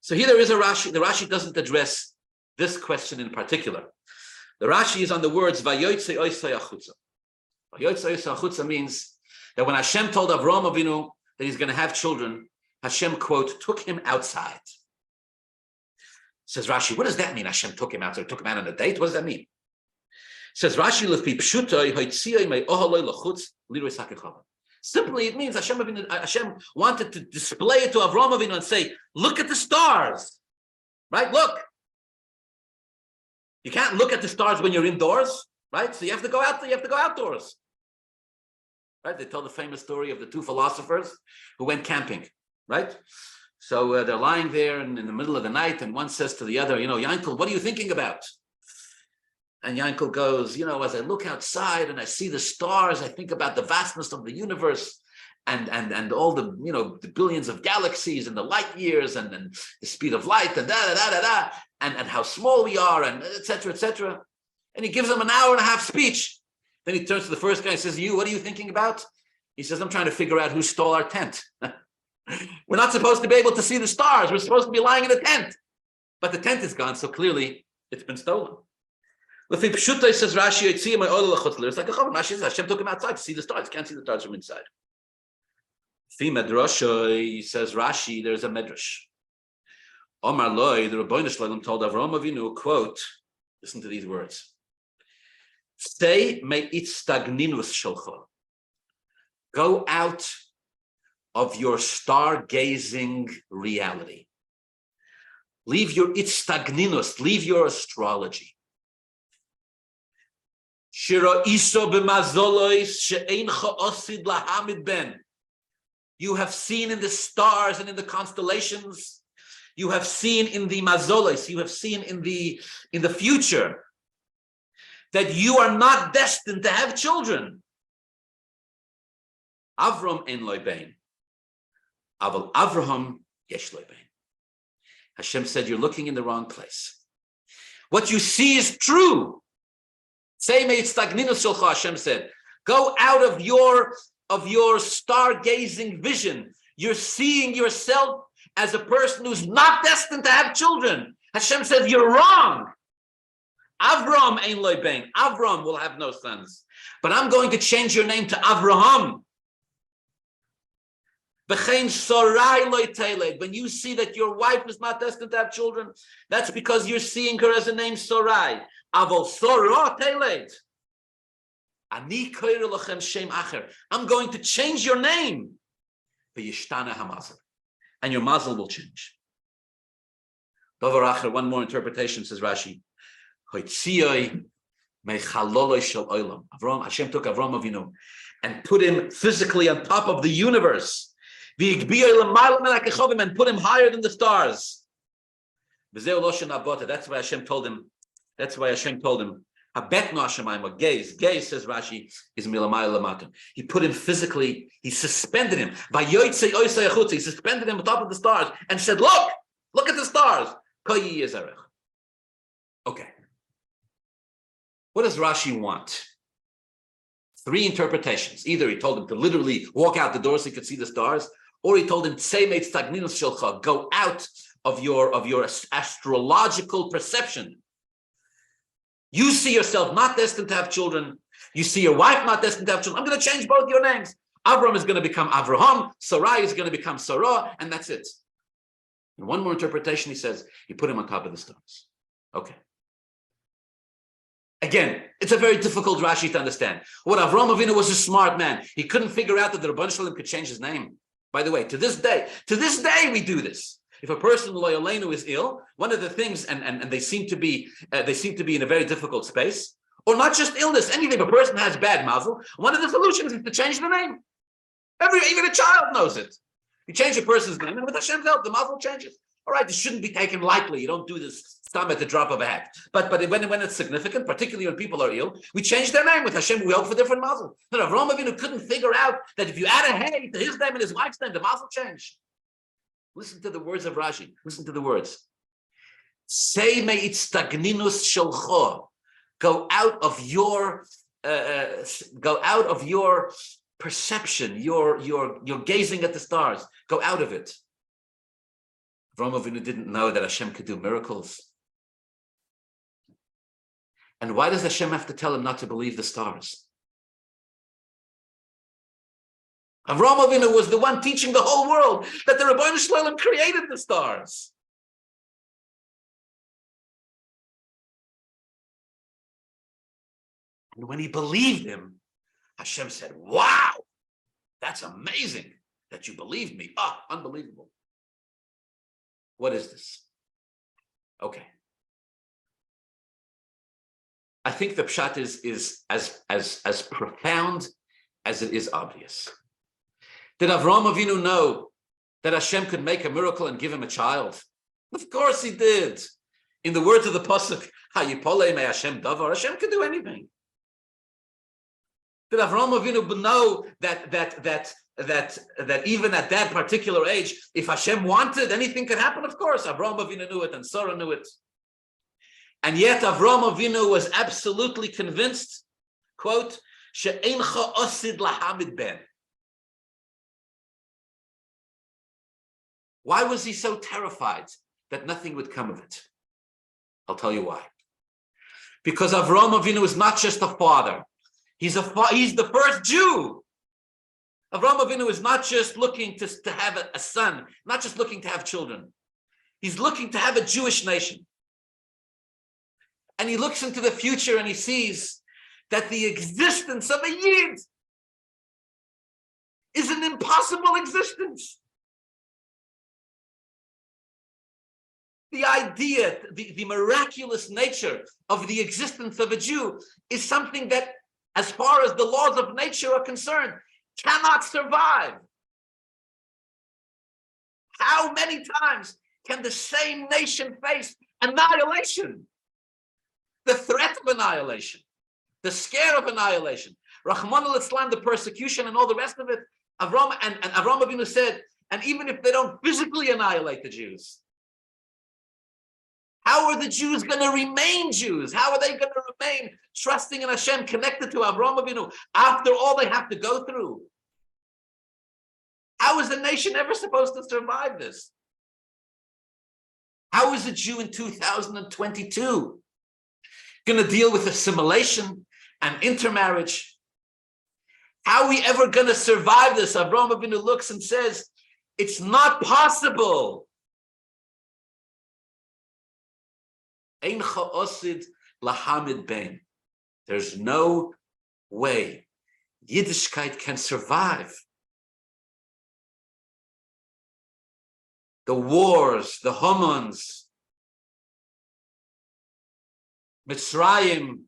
Speaker 1: So here there is a Rashi. The Rashi doesn't address this question in particular. The Rashi is on the words Vayotze oisei achutza. Vayotze oisei achutza means that when Hashem told Avraham Avinu that he's going to have children, Hashem, quote, took him outside. Says Rashi, what does that mean? Hashem took him out, took him out on a date? What does that mean? Says Rashi, simply it means Hashem wanted to display it to Avraham Avinu and say, look at the stars, right? Look. You can't look at the stars when you're indoors, right? So you have to go out. You have to go outdoors, right? They tell the famous story of the two philosophers who went camping, right? So they're lying there in the middle of the night, and one says to the other, Yankel, what are you thinking about? And Yankel goes, as I look outside and I see the stars, I think about the vastness of the universe and all the, the billions of galaxies and the light years and the speed of light and and how small we are and et cetera, et cetera. And he gives them an hour and a half speech. Then he turns to the first guy and says, what are you thinking about? He says, I'm trying to figure out who stole our tent. We're not supposed to be able to see the stars. We're supposed to be lying in a tent. But the tent is gone, so clearly it's been stolen. Says Rashi, it's like Rashi says, Hashem took him outside to see the stars. Can't see the stars from inside. Says Rashi, there's a medrash. Omar Loi, the Rabbi Shalom told Avraham Avinu, quote, listen to these words. Stay me itstagninus shelcha. Go out of your stargazing reality. Leave your itstagninus, leave your astrology. Shira iso b'mazolois she'eincha osid lahamid ben. You have seen in the stars and in the constellations. You have seen in the mazolos. You have seen in the future that you are not destined to have children. Avram en loy bein. Aval Avraham yesh loy bein. Hashem said, you're looking in the wrong place. What you see is true. Say me itstagninus shelcha, Hashem said. Go out of your stargazing vision. You're seeing yourself as a person who's not destined to have children. Hashem says, you're wrong. Avram ein loy bein. Avram will have no sons. But I'm going to change your name to Avraham. When you see that your wife is not destined to have children, that's because you're seeing her as a name Sorai. Avol Sorah Teled. I'm going to change your name. And your mazel will change. One more interpretation, says Rashi. Hashem took Avram Avinu and put him physically on top of the universe. And put him higher than the stars. That's why Hashem told him. Gaze, says Rashi, is milamai lamatim. He put him physically, he suspended him. He suspended him on top of the stars and said, look at the stars. Okay. What does Rashi want? 3 interpretations. Either he told him to literally walk out the door so he could see the stars, or he told him, go out of your astrological perception. You see yourself not destined to have children. You see your wife not destined to have children. I'm going to change both your names. Avram is going to become Avraham. Sarai is going to become Sarah, and that's it. And one more interpretation, he says, he put him on top of the stars. Okay. Again, it's a very difficult Rashi to understand. What Avram Avinu was a smart man. He couldn't figure out that the Rabban Shalom could change his name. By the way, to this day we do this. If a person loyalenu is ill, one of the things, and they seem to be in a very difficult space, or not just illness, anything. If a person has bad mazel, one of the solutions is to change the name. Even a child knows it. You change a person's name, and with Hashem's help, the mazel changes. All right, this shouldn't be taken lightly. You don't do this stam at the drop of a hat. But when it's significant, particularly when people are ill, we change their name. With Hashem, we hope for different mazel. But Avraham Avinu couldn't figure out that if you add a hey to his name and his wife's name, the mazel change. Listen to the words of Rashi. Listen to the words. Say me itstagninus shelcho. Go out of your perception, your gazing at the stars. Go out of it. Avraham Avinu didn't know that Hashem could do miracles. And why does Hashem have to tell him not to believe the stars? Avraham Avinu was the one teaching the whole world that the Rabbi Shalom created the stars. And when he believed him, Hashem said, wow, that's amazing that you believed me. Unbelievable. What is this? Okay. I think the pshat is as profound as it is obvious. Did Avraham Avinu know that Hashem could make a miracle and give him a child? Of course he did. In the words of the pasuk, "Hayipolei me Hashem davar," Hashem could do anything. Did Avraham Avinu know that even at that particular age, if Hashem wanted, anything could happen? Of course, Avraham Avinu knew it, and Sarah knew it. And yet Avraham Avinu was absolutely convinced, quote, "She'eincha osid lahamid ben." Why was he so terrified that nothing would come of it? I'll tell you why. Because Avraham Avinu is not just a father. He's the first Jew. Avraham Avinu is not just looking to have a son, not just looking to have children. He's looking to have a Jewish nation. And he looks into the future and he sees that the existence of a Yid is an impossible existence. The idea, the miraculous nature of the existence of a Jew is something that, as far as the laws of nature are concerned, cannot survive. How many times can the same nation face annihilation? The threat of annihilation, the scare of annihilation, Rahman al-Islam, the persecution and all the rest of it. Avraham Avinu said, and even if they don't physically annihilate the Jews, how are the Jews going to remain Jews? How are they going to remain trusting in Hashem, connected to Avraham Avinu, after all they have to go through? How is the nation ever supposed to survive this? How is a Jew in 2022 going to deal with assimilation and intermarriage. How are we ever going to survive this? Avraham Avinu looks and says, it's not possible. Ein cha'osid lahamid bein. There's no way Yiddishkeit can survive the wars, the Hamons, Mitzrayim,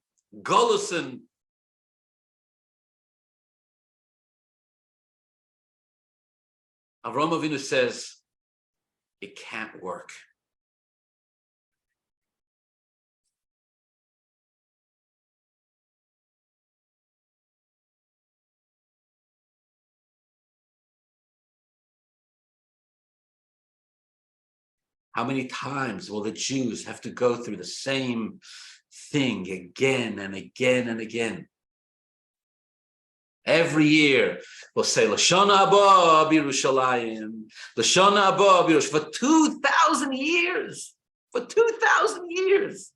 Speaker 1: Golusin. Avraham Avinu says, it can't work. How many times will the Jews have to go through the same thing again and again and again? Every year we'll say Lashana Haba B'Yerushalayim, Lashana Haba B'Yerushalayim for 2,000 years. For 2,000 years.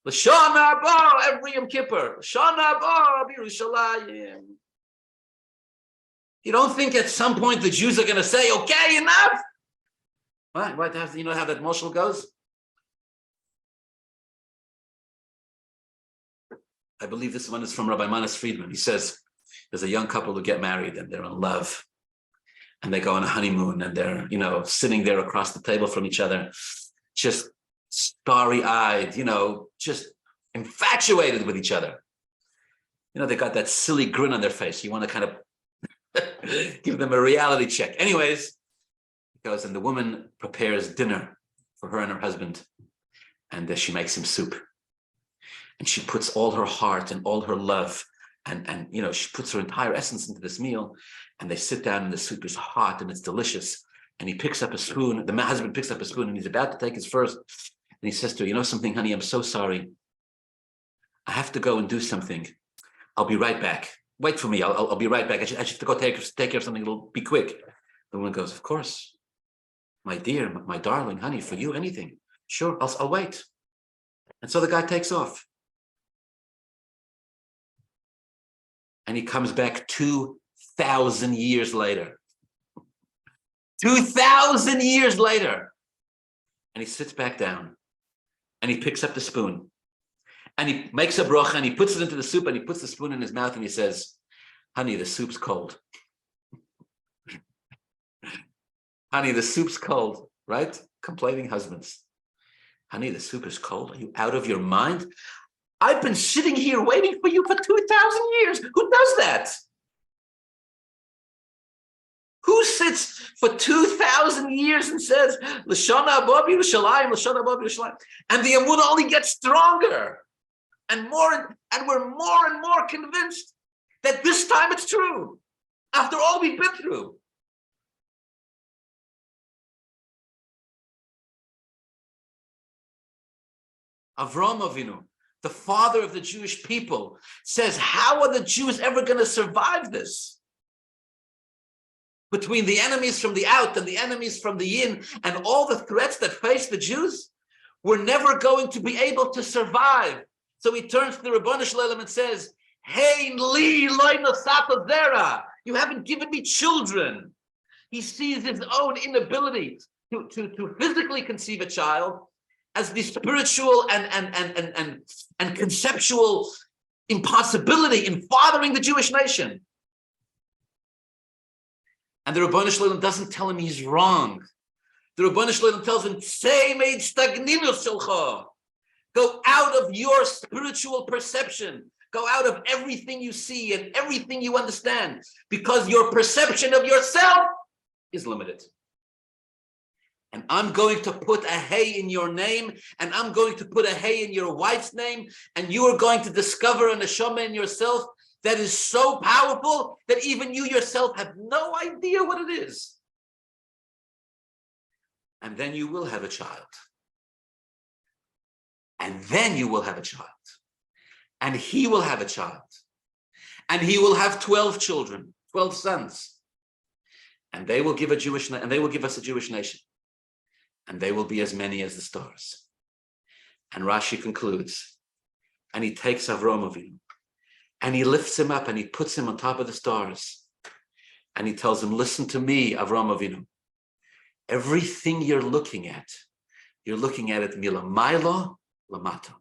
Speaker 1: Lashana Haba every Yom Kippur. Lashana Haba B'Yerushalayim. You don't think at some point the Jews are going to say, okay, enough? What? You know how that moshel goes? I believe this one is from Rabbi Manas Friedman. He says, there's a young couple who get married and they're in love. And they go on a honeymoon and they're, sitting there across the table from each other, just starry-eyed, just infatuated with each other. They got that silly grin on their face. You want to kind of give them a reality check. Anyways, goes and the woman prepares dinner for her and her husband, and she makes him soup, and she puts all her heart and all her love, and she puts her entire essence into this meal, and they sit down and the soup is hot and it's delicious, and he picks up a spoon. The husband picks up a spoon and he's about to take his first, and he says to her, you know something, honey, I'm so sorry. I have to go and do something. I'll be right back. Wait for me. I'll be right back. I should have to go take care of something. It'll be quick. The woman goes, of course. My dear, my darling, honey, for you, anything. Sure, I'll wait. And so the guy takes off. And he comes back 2,000 years later. 2,000 years later. And he sits back down. And he picks up the spoon. And he makes a bracha and he puts it into the soup and he puts the spoon in his mouth and he says, honey, the soup's cold. Honey, the soup's cold, right? Complaining husbands. Honey, the soup is cold. Are you out of your mind? I've been sitting here waiting for you for 2,000 years. Who does that? Who sits for 2,000 years and says, L'shana haba b'Yerushalayim, L'shana haba b'Yerushalayim? And the emunah only gets stronger and more, and we're more and more convinced that this time it's true. After all we've been through. Avraham Avinu, the father of the Jewish people, says, how are the Jews ever going to survive this? Between the enemies from the out and the enemies from the in and all the threats that face the Jews, we're never going to be able to survive. So he turns to the Ribono Shel Olam and says, Hein li lo nosata zera. You haven't given me children. He sees his own inability to physically conceive a child as the spiritual and conceptual impossibility in fathering the Jewish nation. And the Ribono Shel Olam doesn't tell him he's wrong. The Ribono Shel Olam tells him, go out of your spiritual perception. Go out of everything you see and everything you understand, because your perception of yourself is limited. And I'm going to put a hey in your name, and I'm going to put a hey in your wife's name, and you are going to discover a neshama in yourself that is so powerful that even you yourself have no idea what it is. And then you will have a child. And then you will have a child. And he will have a child. And he will have 12 children, 12 sons. And they will give us a Jewish nation. And they will be as many as the stars. And Rashi concludes, and he takes Avram Avinu, and he lifts him up, and he puts him on top of the stars, and he tells him, listen to me, Avram Avinu. Everything you're looking at it milamayla lamata.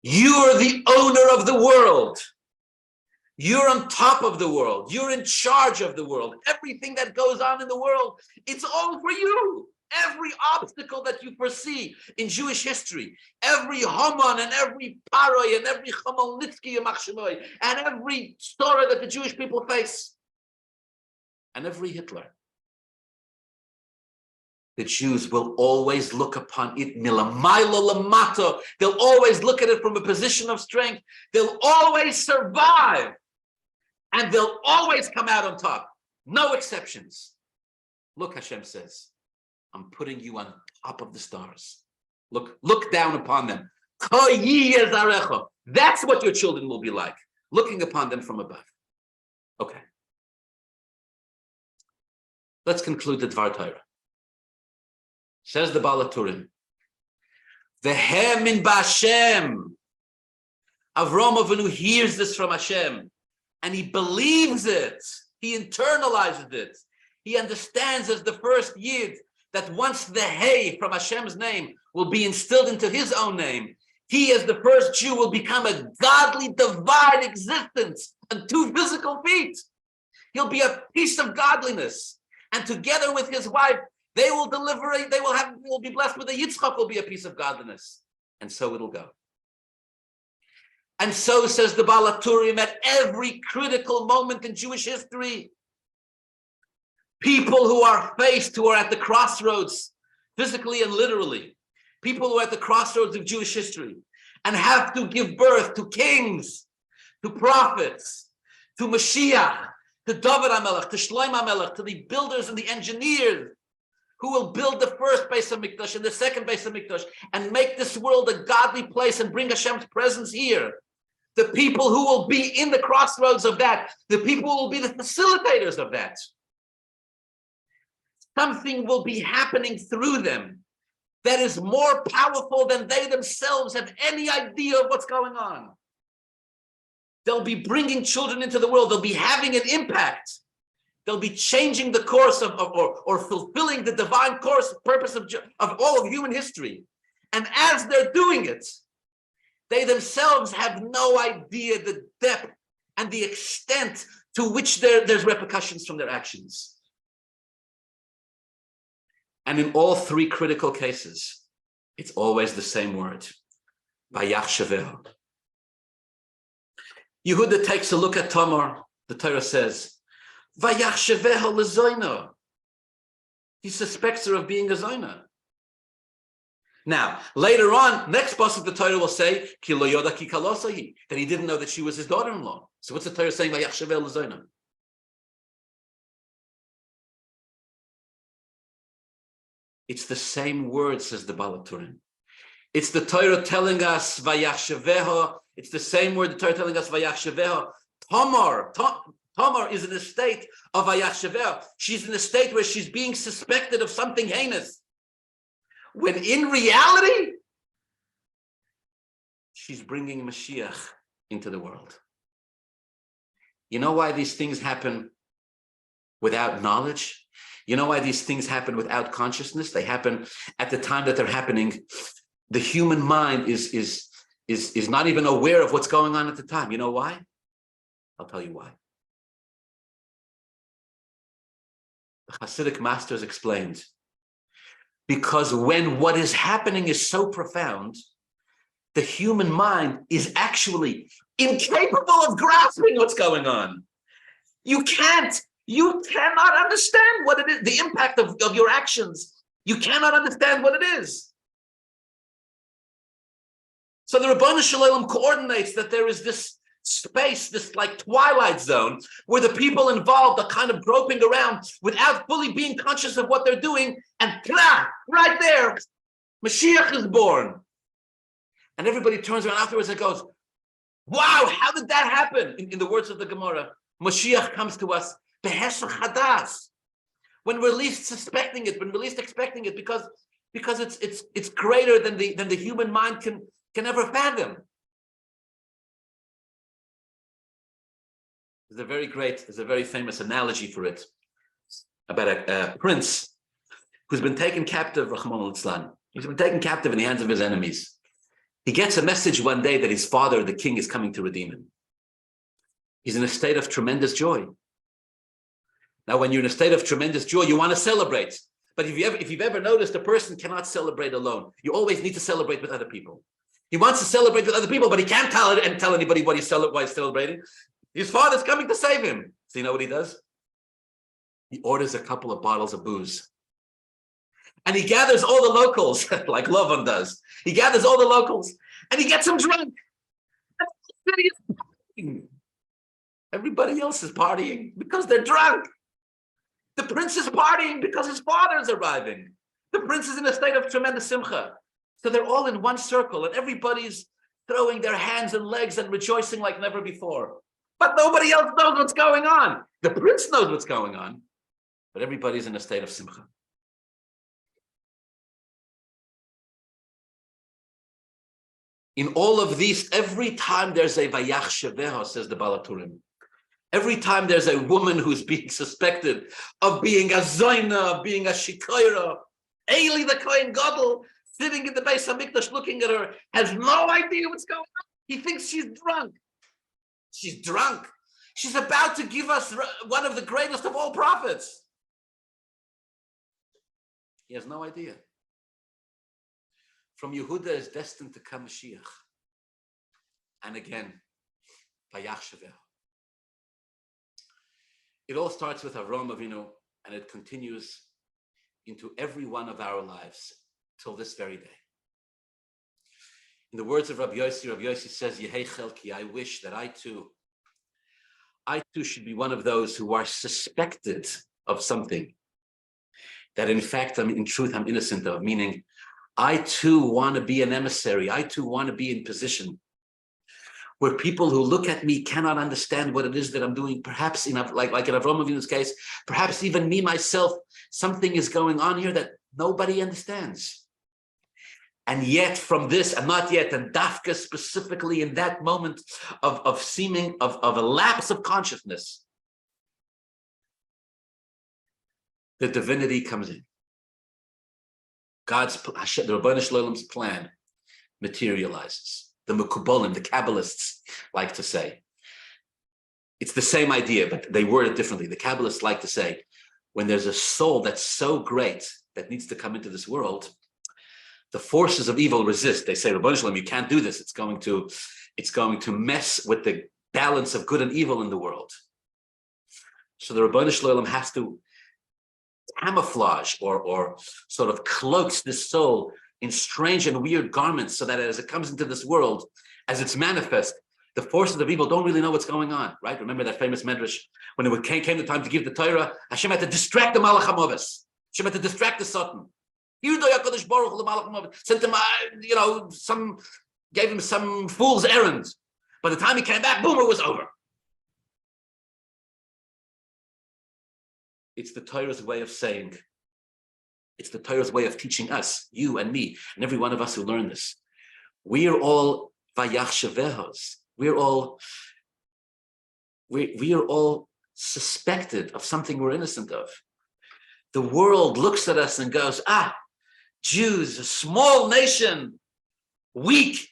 Speaker 1: You're the owner of the world. You're on top of the world. You're in charge of the world. Everything that goes on in the world, it's all for you. Every obstacle that you foresee in Jewish history, every Haman and every Paroi and every Chamalnitsky and every Torah that the Jewish people face, and every Hitler, the Jews will always look upon it milamayla lamata. They'll always look at it from a position of strength. They'll always survive, and they'll always come out on top. No exceptions. Look, Hashem says, I'm putting you on top of the stars. Look down upon them. That's what your children will be like, looking upon them from above. Okay. Let's conclude the Dvar Torah. Says the Baal Haturim, Vehem min b'Hashem. Avram Avinu hears this from Hashem, and he believes it. He internalizes it. He understands as the first Yid that once the Hey from Hashem's name will be instilled into his own name, he as the first Jew will become a godly, divine existence on 2 physical feet. He'll be a piece of godliness. And together with his wife, they will will be blessed with a Yitzchak, will be a piece of godliness. And so it'll go. And so says the Baal Haturim, at every critical moment in Jewish history, people who are at the crossroads, physically and literally, people who are at the crossroads of Jewish history and have to give birth to kings, to prophets, to Mashiach, to David HaMelech, to Shlomo HaMelech, to the builders and the engineers who will build the first Beis HaMikdash and the second Beis HaMikdash and make this world a godly place and bring Hashem's presence here. The people who will be in the crossroads of that, the people who will be the facilitators of that. Something will be happening through them that is more powerful than they themselves have any idea of what's going on. They'll be bringing children into the world. They'll be having an impact. They'll be changing the course or fulfilling the divine purpose of all of human history. And as they're doing it, they themselves have no idea the depth and the extent to which there's repercussions from their actions. And in all 3 critical cases, it's always the same word, Vayachsheveha. Yehuda takes a look at Tamar. The Torah says, Vayachsheveha Lezonah He. He suspects her of being a Zonah. Now, later on, next pasuk the Torah will say, Ki lo yoda ki kalosa hi, that he didn't know that she was his daughter-in-law. So what's the Torah saying? Vayachsheveha Lezonah. It's the same word, says the Baal Haturim. It's the Torah telling us Vayachsheveha. It's the same word the Torah telling us Vayachsheveha. Tamar is in a state of Vayachsheveha. She's in a state where she's being suspected of something heinous. When in reality, she's bringing Mashiach into the world. You know why these things happen without knowledge? You know why these things happen without consciousness? They happen at the time that they're happening. The human mind is not even aware of what's going on at the time. You know why? I'll tell you why. The Hasidic masters explained, because when what is happening is so profound, the human mind is actually incapable of grasping what's going on. You cannot understand what it is, the impact of your actions. You cannot understand what it is. So the Ribono Shel Olam coordinates that there is this space, this like twilight zone, where the people involved are kind of groping around without fully being conscious of what they're doing, and right there, Mashiach is born. And everybody turns around afterwards and goes, wow, how did that happen? In the words of the Gemara, Mashiach comes to us when we're least suspecting it, when we're least expecting it, because because it's greater than the human mind can ever fathom. There's a very famous analogy for it about a prince who's been taken captive, Rahman al-Islam. He's been taken captive in the hands of his enemies. He gets a message one day that his father, the king, is coming to redeem him. He's in a state of tremendous joy. Now, when you're in a state of tremendous joy, you want to celebrate. But if you've ever noticed, a person cannot celebrate alone. You always need to celebrate with other people. He wants to celebrate with other people, but he can't tell anybody why he's celebrating. His father's coming to save him. So you know what he does? He orders a couple of bottles of booze. And he gathers all the locals, like Lovan does. He gathers all the locals, and he gets them drunk. Everybody else is partying because they're drunk. The prince is partying because his father is arriving. The prince is in a state of tremendous simcha. So they're all in one circle, and everybody's throwing their hands and legs and rejoicing like never before. But nobody else knows what's going on. The prince knows what's going on, but everybody's in a state of simcha. In all of these, every time there's a Vayachsheveha, says the Baal Haturim, every time there's a woman who's being suspected of being a zoina, of being a shikoira, Eli the Kohen Gadol, sitting in the Beis HaMikdash looking at her, has no idea what's going on. He thinks she's drunk. She's drunk. She's about to give us one of the greatest of all prophets. He has no idea. From Yehuda is destined to come Mashiach. And again, Vayachsheveha. It all starts with Avraham Avinu, and it continues into every one of our lives till this very day. In the words of Rabbi Yossi says, Yehei Chelki, I wish that I too should be one of those who are suspected of something that in fact, in truth, I'm innocent of, meaning I too want to be an emissary. I too want to be in position where people who look at me cannot understand what it is that I'm doing. Perhaps, like in Avraham Avinu's case, perhaps even me myself, something is going on here that nobody understands. And yet from this, and not yet, and dafka specifically in that moment of a lapse of consciousness, the divinity comes in. The Rabbi Shalom's plan materializes. The Mekubalim, the Kabbalists like to say, it's the same idea, but they word it differently. The Kabbalists like to say, when there's a soul that's so great that needs to come into this world, the forces of evil resist. They say, Rabbi Shalom, you can't do this. It's going to mess with the balance of good and evil in the world. So the Rabbi Shalom has to camouflage or sort of cloaks this soul in strange and weird garments so that as it comes into this world, as it's manifest, the forces of evil don't really know what's going on, right? Remember that famous medrash, when it came the time to give the Torah, Hashem had to distract the Malach HaMoves. Hashem had to distract the Satan. Sent him, gave him some fool's errand. By the time he came back, boom, it was over. It's the Torah's way of saying, it's the Torah's way of teaching us, you and me, and every one of us who learn this. We are all Vayachshevehas. We are all suspected of something we're innocent of. The world looks at us and goes, Jews, a small nation, weak,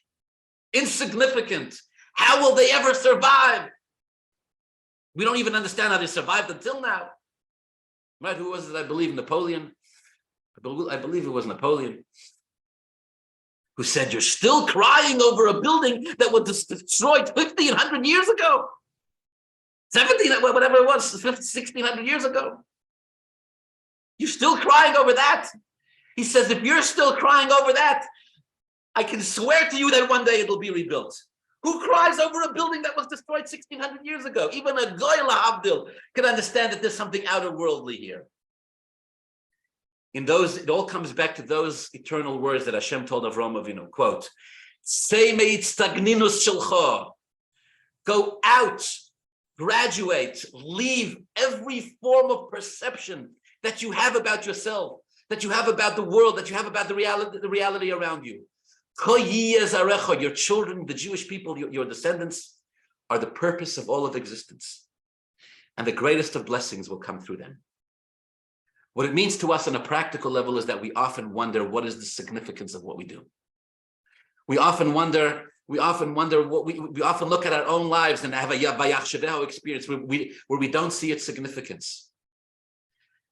Speaker 1: insignificant. How will they ever survive? We don't even understand how they survived until now. Right? Who was it? I believe Napoleon. I believe it was Napoleon who said, you're still crying over a building that was destroyed 1,500 years ago. 17, whatever it was, 1,600 years ago. You're still crying over that? He says, if you're still crying over that, I can swear to you that one day it'll be rebuilt. Who cries over a building that was destroyed 1,600 years ago? Even a goy lahavdil can understand that there's something outer-worldly here. It all comes back to those eternal words that Hashem told Avraham Avinu, quote, go out, graduate, leave every form of perception that you have about yourself. that you have about the world, that you have about the reality around you. Your children, the Jewish people, your descendants, are the purpose of all of existence. And the greatest of blessings will come through them. What it means to us on a practical level is that we often wonder, what is the significance of what we do? We often wonder what we often look at our own lives and have a Vayachsheveha experience where we don't see its significance.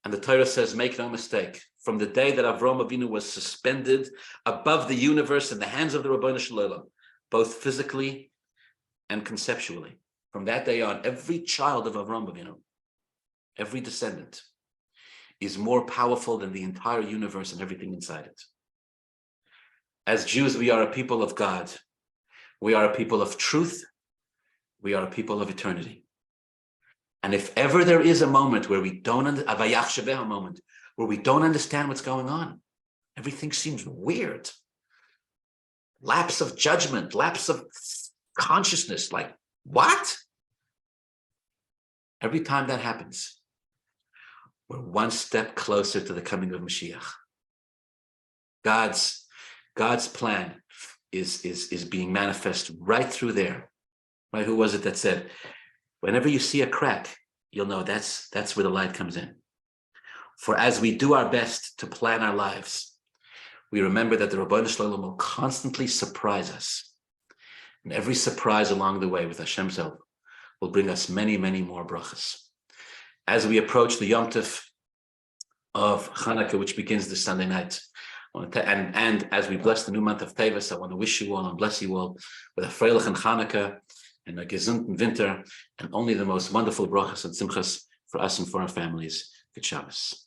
Speaker 1: And the Torah says, make no mistake, from the day that Avraham Avinu was suspended above the universe in the hands of the Rabbi Shalom, both physically and conceptually, from that day on, every child of Avraham Avinu, every descendant, is more powerful than the entire universe and everything inside it. As Jews, we are a people of God. We are a people of truth. We are a people of eternity. And if ever there is a moment where we don't, a Vayachsheveha moment, where we don't understand what's going on, everything seems weird. Lapse of judgment, lapse of consciousness, like, what? Every time that happens, we're one step closer to the coming of Mashiach. God's plan is being manifest right through there. Right? Who was it that said, whenever you see a crack, you'll know that's where the light comes in. For as we do our best to plan our lives, we remember that the Rabbi Shalom will constantly surprise us. And every surprise along the way with Hashem's help will bring us many, many more brachas. As we approach the Yom Tov of Hanukkah, which begins this Sunday night, and as we bless the new month of Teves, I want to wish you all and bless you all with a freilich and Hanukkah and a gesunden winter, and only the most wonderful brachas and simchas for us and for our families. Good Shabbos.